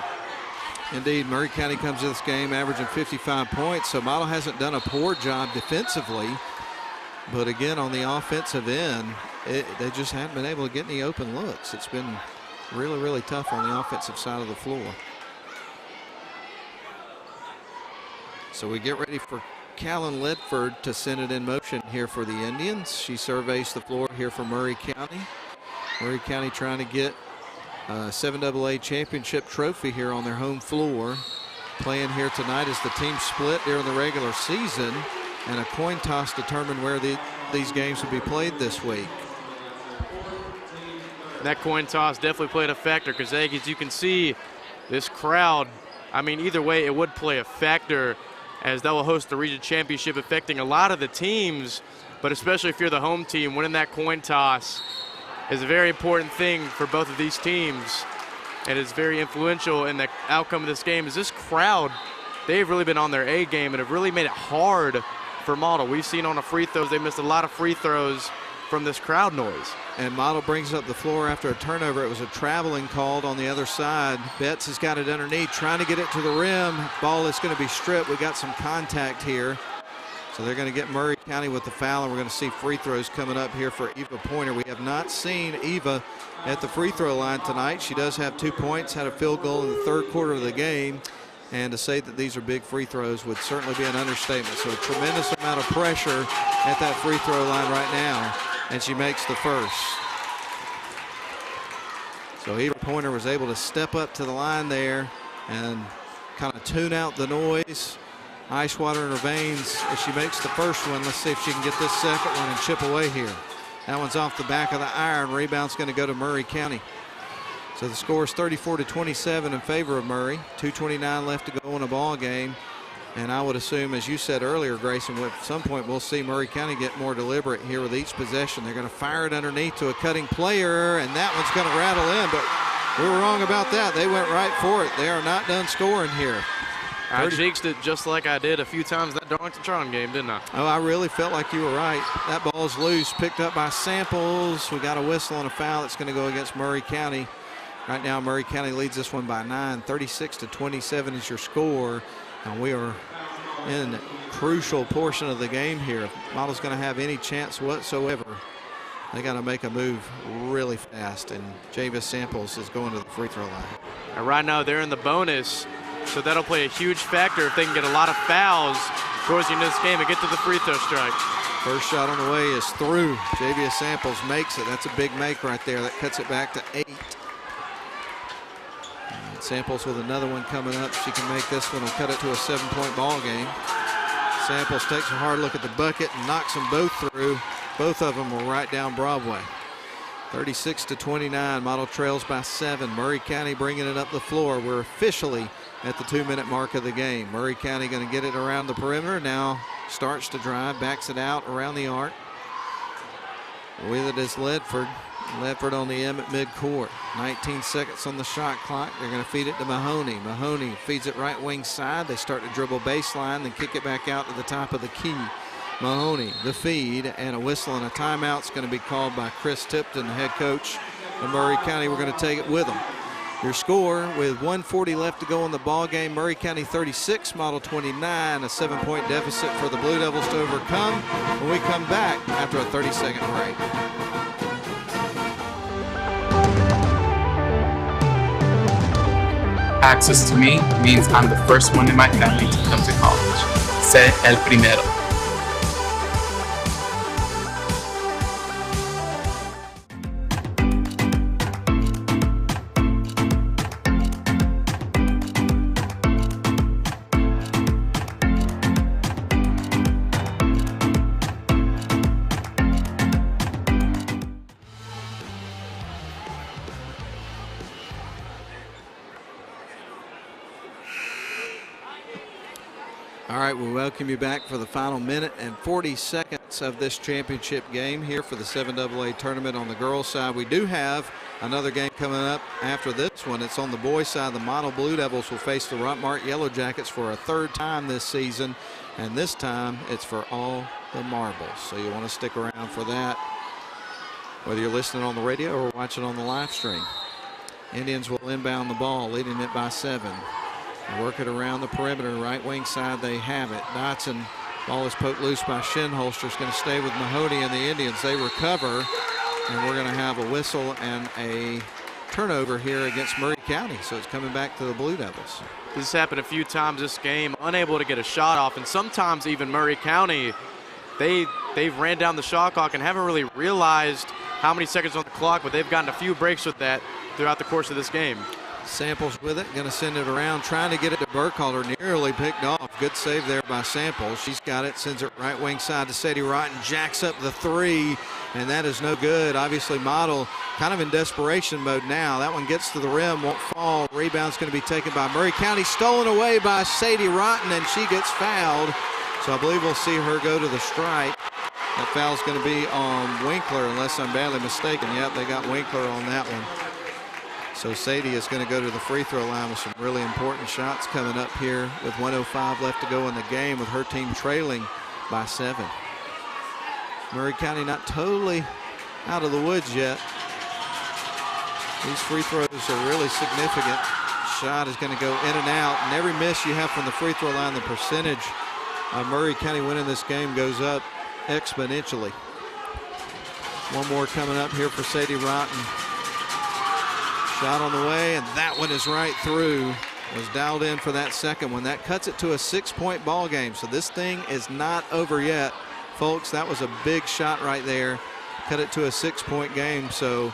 Indeed, Murray County comes to this game averaging 55 points, so Model hasn't done a poor job defensively. But again, on the offensive end, they just haven't been able to get any open looks. It's been really, really tough on the offensive side of the floor. So we get ready for Callan Ledford to send it in motion here for the Indians. She surveys the floor here for Murray County. Murray County trying to get a 7AA championship trophy here on their home floor. Playing here tonight as the team split during the regular season, and a coin toss determined where these games will be played this week. That coin toss definitely played a factor, because as you can see, this crowd, I mean, either way, it would play a factor, as that will host the region championship, affecting a lot of the teams, but especially if you're the home team, winning that coin toss is a very important thing for both of these teams, and it's very influential in the outcome of this game. Is this crowd, they've really been on their A game and have really made it hard for Model. We've seen on the free throws, they missed a lot of free throws from this crowd noise. And Model brings up the floor after a turnover. It was a traveling called on the other side. Betts has got it underneath, trying to get it to the rim. Ball is going to be stripped. We got some contact here. So they're going to get Murray County with the foul, and we're going to see free throws coming up here for Eva Pointer. We have not seen Eva at the free throw line tonight. She does have 2 points, had a field goal in the third quarter of the game. And to say that these are big free throws would certainly be an understatement. So a tremendous amount of pressure at that free throw line right now. And she makes the first. So Eva Pointer was able to step up to the line there and kind of tune out the noise. Ice water in her veins as she makes the first one. Let's see if she can get this second one and chip away here. That one's off the back of the iron. Rebound's going to go to Murray County. So the score is 34-27 in favor of Murray. 2:29 left to go in a ball game. And I would assume, as you said earlier, Grayson, at some point we'll see Murray County get more deliberate here with each possession. They're going to fire it underneath to a cutting player, and that one's going to rattle in. But we were wrong about that. They went right for it. They are not done scoring here. I jinxed it just like I did a few times that Darlington-Tron game, didn't I? Oh, I really felt like you were right. That ball's loose, picked up by Samples. We got a whistle on a foul that's going to go against Murray County. Right now, Murray County leads this one by 9. 36-27 is your score. And we are in a crucial portion of the game here. If Model's going to have any chance whatsoever, they got to make a move really fast. And Javis Samples is going to the free throw line. And right now, they're in the bonus. So that'll play a huge factor if they can get a lot of fouls towards the end of this game and get to the free throw strike. First shot on the way is through. Javius Samples makes it. That's a big make right there. That cuts it back to 8. And Samples with another one coming up. She can make this one. Will cut it to a 7-point ball game. Samples takes a hard look at the bucket and knocks them both through. Both of them were right down Broadway. 36-29, Model trails by 7. Murray County bringing it up the floor. We're officially at the 2-minute mark of the game. Murray County going to get it around the perimeter. Now starts to drive, backs it out around the arc. With it is Ledford. Ledford on the M at midcourt. 19 seconds on the shot clock. They're going to feed it to Mahoney. Mahoney feeds it right wing side. They start to dribble baseline, then kick it back out to the top of the key. Mahoney, the feed, and a whistle and a timeout is going to be called by Chris Tipton, the head coach of Murray County. We're going to take it with them. Your score with 1:40 left to go in the ball game. Murray County 36, Model 29, a 7-point deficit for the Blue Devils to overcome when we come back after a 30-second break. Access to me means I'm the first one in my family to come to college. Sé el primero. All right, we welcome you back for the final minute and 40 seconds of this championship game here for the 7AA tournament on the girls' side. We do have another game coming up after this one. It's on the boys' side. The Model Blue Devils will face the Rockmart Yellow Jackets for a third time this season, and this time it's for all the marbles. So you want to stick around for that, whether you're listening on the radio or watching on the live stream. Indians will inbound the ball, leading it by 7. Work it around the perimeter, right wing side, they have it. Dotson, ball is poked loose by Shinholster. Is going to stay with Mahoney and the Indians. They recover, and we're going to have a whistle and a turnover here against Murray County. So it's coming back to the Blue Devils. This has happened a few times this game, unable to get a shot off, and sometimes even Murray County, they've ran down the shot clock and haven't really realized how many seconds on the clock, but they've gotten a few breaks with that throughout the course of this game. Samples with it, going to send it around, trying to get it to Burkhalter, nearly picked off. Good save there by Samples. She's got it, sends it right wing side to Sadie Rotten, jacks up the 3, and that is no good. Obviously Model kind of in desperation mode now. That one gets to the rim, won't fall. Rebound's going to be taken by Murray County, stolen away by Sadie Rotten, and she gets fouled. So I believe we'll see her go to the strike. That foul's going to be on Winkler, unless I'm badly mistaken. Yep, they got Winkler on that one. So Sadie is going to go to the free throw line with some really important shots coming up here with 1:05 left to go in the game, with her team trailing by 7. Murray County not totally out of the woods yet. These free throws are really significant. Shot is going to go in and out, and every miss you have from the free throw line, the percentage of Murray County winning this game goes up exponentially. One more coming up here for Sadie Rotten. Shot on the way, and that one is right through. Was dialed in for that second one. That cuts it to a 6-point ball game. So this thing is not over yet, folks. That was a big shot right there. Cut it to a 6-point game. So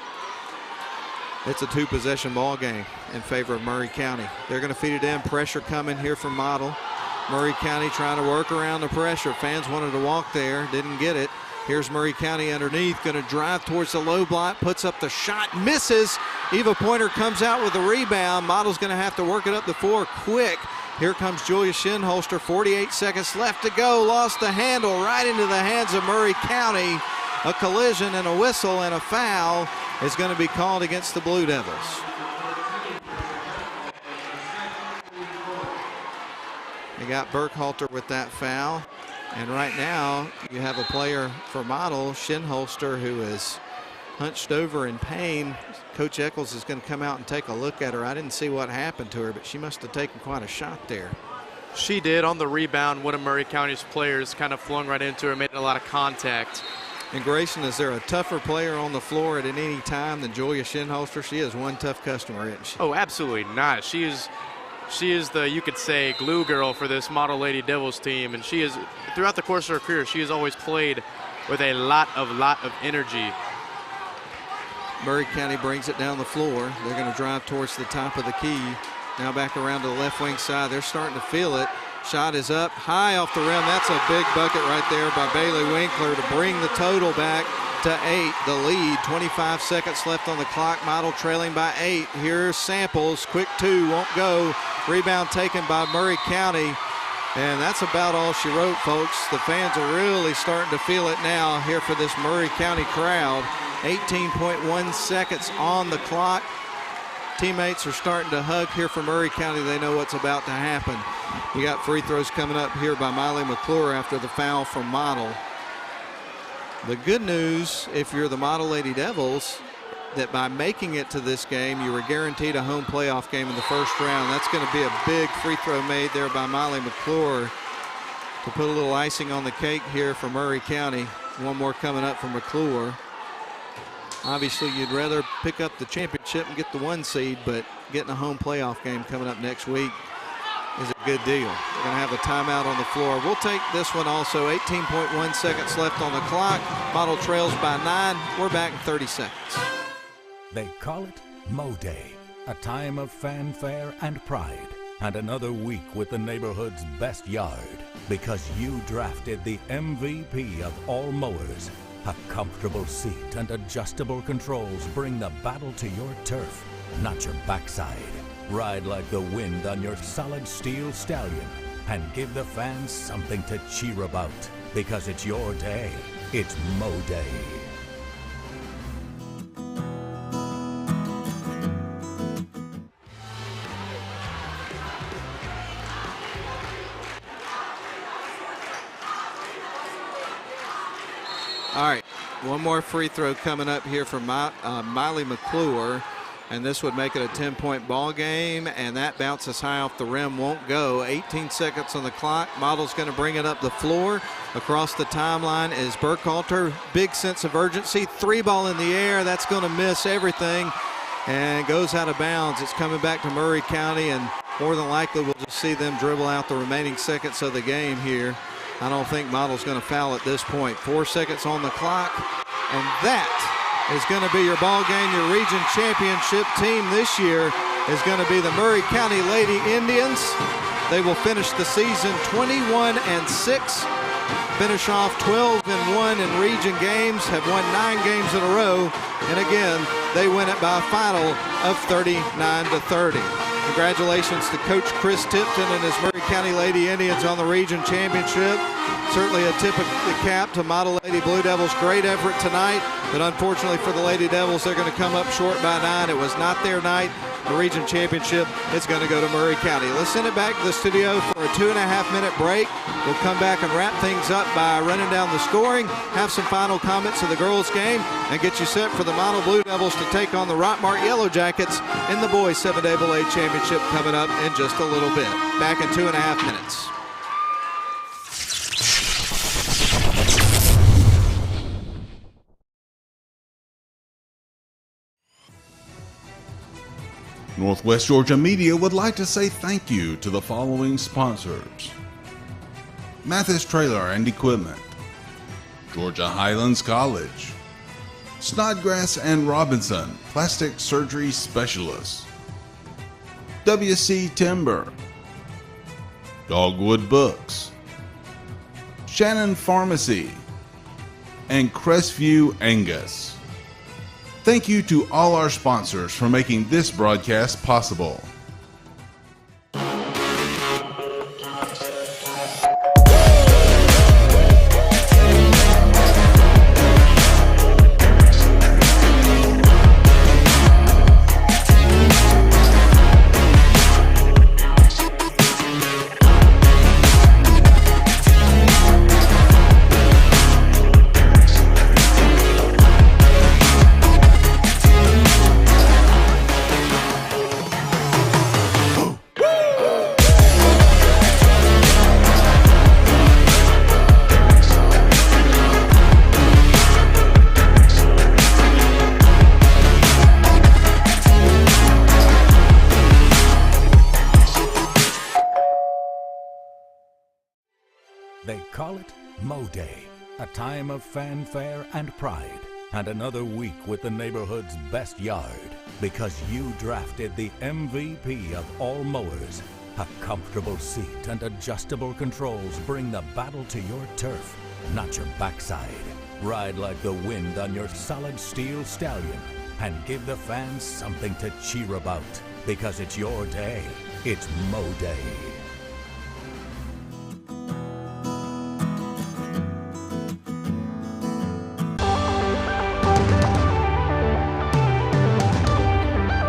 it's a 2-possession ball game in favor of Murray County. They're going to feed it in. Pressure coming here from Model. Murray County trying to work around the pressure. Fans wanted to walk there, didn't get it. Here's Murray County underneath, going to drive towards the low block, puts up the shot, misses. Eva Pointer comes out with the rebound. Model's going to have to work it up the floor quick. Here comes Julia Shinholster, 48 seconds left to go. Lost the handle right into the hands of Murray County. A collision and a whistle and a foul is going to be called against the Blue Devils. They got Burkhalter with that foul. And right now, you have a player for Model, Shinholster, who is hunched over in pain. Coach Eccles is going to come out and take a look at her. I didn't see what happened to her, but she must have taken quite a shot there. She did. On the rebound, one of Murray County's players kind of flung right into her, made a lot of contact. And Grayson, is there a tougher player on the floor at any time than Julia Shinholster? She is one tough customer, isn't she? Oh, absolutely not. She is the, you could say, glue girl for this Model Lady Devils team, and she is, throughout the course of her career, she has always played with a lot of energy. Murray County brings it down the floor. They're going to drive towards the top of the key. Now back around to the left wing side. They're starting to feel it. Shot is up, high off the rim. That's a big bucket right there by Bailey Winkler to bring the total back to 8. The lead, 25 seconds left on the clock. Model trailing by 8. Here's Samples, quick 2, won't go. Rebound taken by Murray County. And that's about all she wrote, folks. The fans are really starting to feel it now here for this Murray County crowd. 18.1 seconds on the clock. Teammates are starting to hug here for Murray County. They know what's about to happen. You got free throws coming up here by Miley McClure after the foul from Model. The good news, if you're the Model Lady Devils, that by making it to this game, you were guaranteed a home playoff game in the first round. That's going to be a big free throw made there by Miley McClure to put a little icing on the cake here for Murray County. One more coming up from McClure. Obviously, you'd rather pick up the championship and get the 1 seed, but getting a home playoff game coming up next week is a good deal. We're going to have a timeout on the floor. We'll take this one also. 18.1 seconds left on the clock. Model trails by 9. We're back in 30 seconds. They call it Mo Day, a time of fanfare and pride, and another week with the neighborhood's best yard, because you drafted the MVP of all mowers. A comfortable seat and adjustable controls bring the battle to your turf, not your backside. Ride like the wind on your solid steel stallion and give the fans something to cheer about, because it's your day. It's Mo Day. All right, one more free throw coming up here from Miley McClure, and this would make it a 10-point ball game, and that bounces high off the rim, won't go. 18 seconds on the clock. Model's going to bring it up the floor. Across the timeline is Burkhalter. Big sense of urgency. 3 ball in the air. That's going to miss everything and goes out of bounds. It's coming back to Murray County, and more than likely we'll just see them dribble out the remaining seconds of the game here. I don't think Model's going to foul at this point. 4 seconds on the clock, and that is going to be your ball game. Your region championship team this year is going to be the Murray County Lady Indians. They will finish the season 21-6, finish off 12-1 in region games, have won 9 games in a row, and again, they win it by a final of 39-30. Congratulations to Coach Chris Tipton and his Murray County Lady Indians on the region championship. Certainly a tip of the cap to Model Lady Blue Devils. Great effort tonight, but unfortunately for the Lady Devils, they're going to come up short by 9. It was not their night. The region championship is going to go to Murray County. Let's send it back to the studio for a 2.5-minute break. We'll come back and wrap things up by running down the scoring, have some final comments of the girls' game, and get you set for the Model Blue Devils to take on the Rockmart Yellow Jackets in the boys 7AA championship coming up in just a little bit. Back in 2.5 minutes. Northwest Georgia Media would like to say thank you to the following sponsors: Mathis Trailer and Equipment, Georgia Highlands College, Snodgrass and Robinson, Plastic Surgery Specialists, WC Timber, Dogwood Books, Shannon Pharmacy, and Crestview Angus. Thank you to all our sponsors for making this broadcast possible. They call it Mo Day, a time of fanfare and pride, and another week with the neighborhood's best yard, because you drafted the MVP of all mowers. A comfortable seat and adjustable controls bring the battle to your turf, not your backside. Ride like the wind on your solid steel stallion and give the fans something to cheer about, because it's your day. It's Mo Day.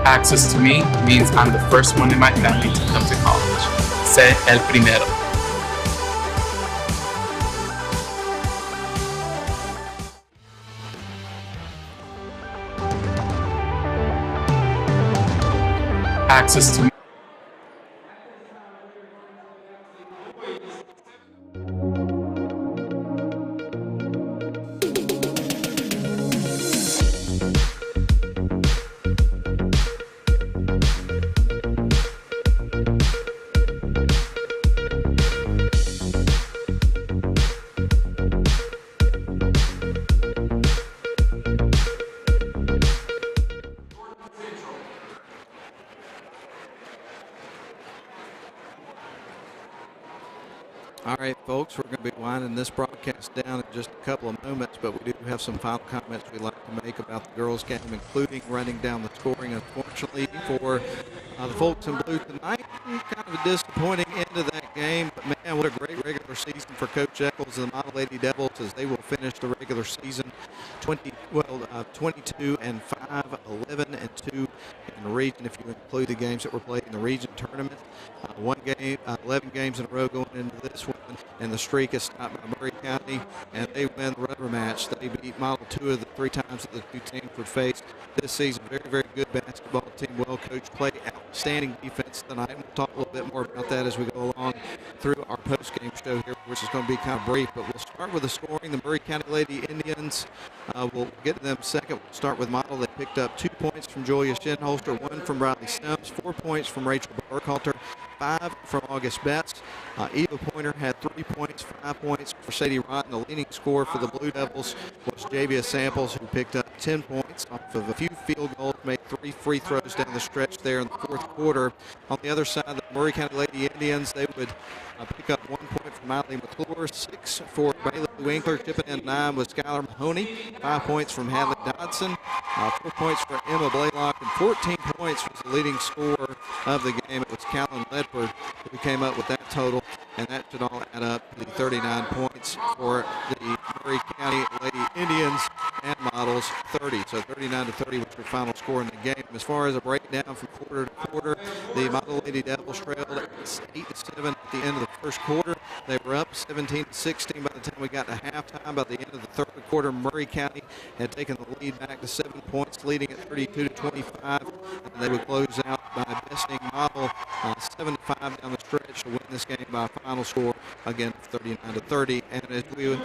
Access to me means I'm the first one in my family to come to college. Sé el primero. Access to me. All right, folks, we're going to be winding this broadcast down in just a couple of moments, but we do have some final comments we'd like to make about the girls' game, including running down the scoring. Unfortunately for the folks in blue tonight, kind of a disappointing end of that game, but man, what a great regular season for Coach Eccles and the Model Lady Devils, as they will finish the regular season 22-5, 11-2 in the region, if you include the games that were played in the region tournament. 11 games in a row going into this one, and the streak is stopped by Murray County, and they win the rubber match. They beat Model 2 of the 3 times that the two teams would face this season. Very, very good basketball team, well coached, played outstanding defense tonight. We'll talk a little bit more about that as we go along through our post-game show here, which is going to be kind of brief, but we'll start with the scoring. The Murray County Lady Indians, we'll get to them second. We'll start with Model. They picked up 2 points from Julia Shinholster, 1 from Riley Sims, 4 points from Rachel Burkhalter, 5 from August Betts. Eva Pointer had 3 points, 5 points for Sadie Rotten. The leading scorer for the Blue Devils was Javia Samples, who picked up 10 points off of a few field goals, made 3 free throws down the stretch there in the fourth quarter. On the other side, the Murray County Lady Indians, they would pick up 1 point from Miley McClure, 6 for Bailey Winkler. Chipping in 9 was Skylar Mahoney, 5 points from Hadley Dodson, 4 points for Emma Blaylock, and 14 points was the leading scorer of the game. It was Callan Ledford who came up with that total, and that should all add up to the 39 points for the Murray County Lady Indians and Models 30. So 39-30 was your final score in the game. As far as a breakdown from quarter to quarter, the Model Lady Devils trailed 8-7 at the end of the first quarter. They were up 17-16 by the time we got to halftime. By the end of the third quarter, Murray County had taken the lead back to 7 points, leading at 32-25. And they would close out by besting Model 7-5 down the stretch to win this game by a final score, again, 39-30. And as we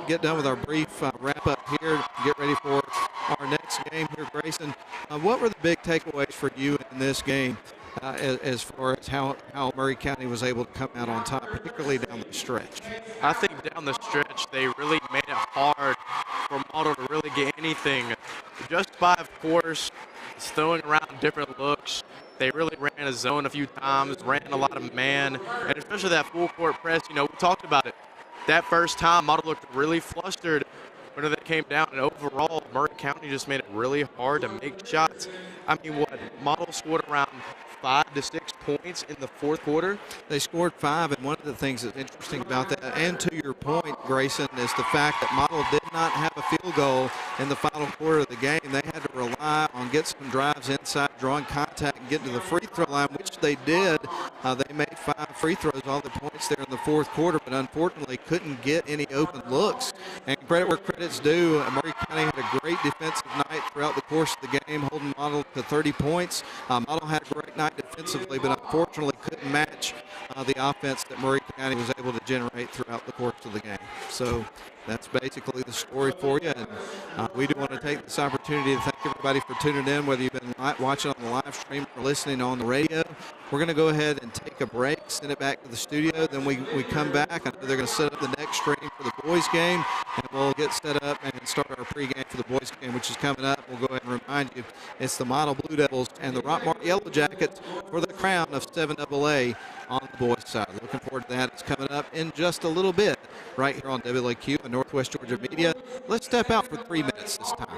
get done with our brief wrap-up here, get ready for our next game here, Grayson, what were the big takeaways for you in this game as far as how Murray County was able to come out on top, particularly down the stretch? I think down the stretch they really made it hard for Model to really get anything. Just 5 quarters, throwing around different looks. They really ran a zone a few times, ran a lot of man, and especially that full court press. You know, we talked about it. That first time, Model looked really flustered when they came down, and overall, Murray County just made it really hard to make shots. I mean, Model scored around 5 to 6 points in the fourth quarter. They scored 5, and one of the things that's interesting about that, and to your point, Grayson, is the fact that Model did not have a field goal in the final quarter of the game. They had to rely on getting some drives inside, drawing contact, and getting to the free throw line, which they did. They made 5 free throws, all the points there in the fourth quarter, but unfortunately couldn't get any open looks. And credit where credit's due, Murray County had a great defensive night throughout the course of the game, holding Model to 30 points. Model had a great night defensively, but unfortunately couldn't match the offense that Murray County was able to generate throughout the course of the game. So that's basically the story for you. And we do want to take this opportunity to thank everybody for tuning in, whether you've been watching on the live stream or listening on the radio. We're going to go ahead and take a break, send it back to the studio. Then we come back. I know they're going to set up the next stream for the boys game, and we'll get set up and start our pregame for the boys game, which is coming up. We'll go ahead and remind you, it's the Model Blue Devils and the Rockmart Yellow Jackets for the crown of 7AA on the boys' side. Looking forward to that. It's coming up in just a little bit right here on WLAQ and Northwest Georgia Media. Let's step out for 3 minutes this time.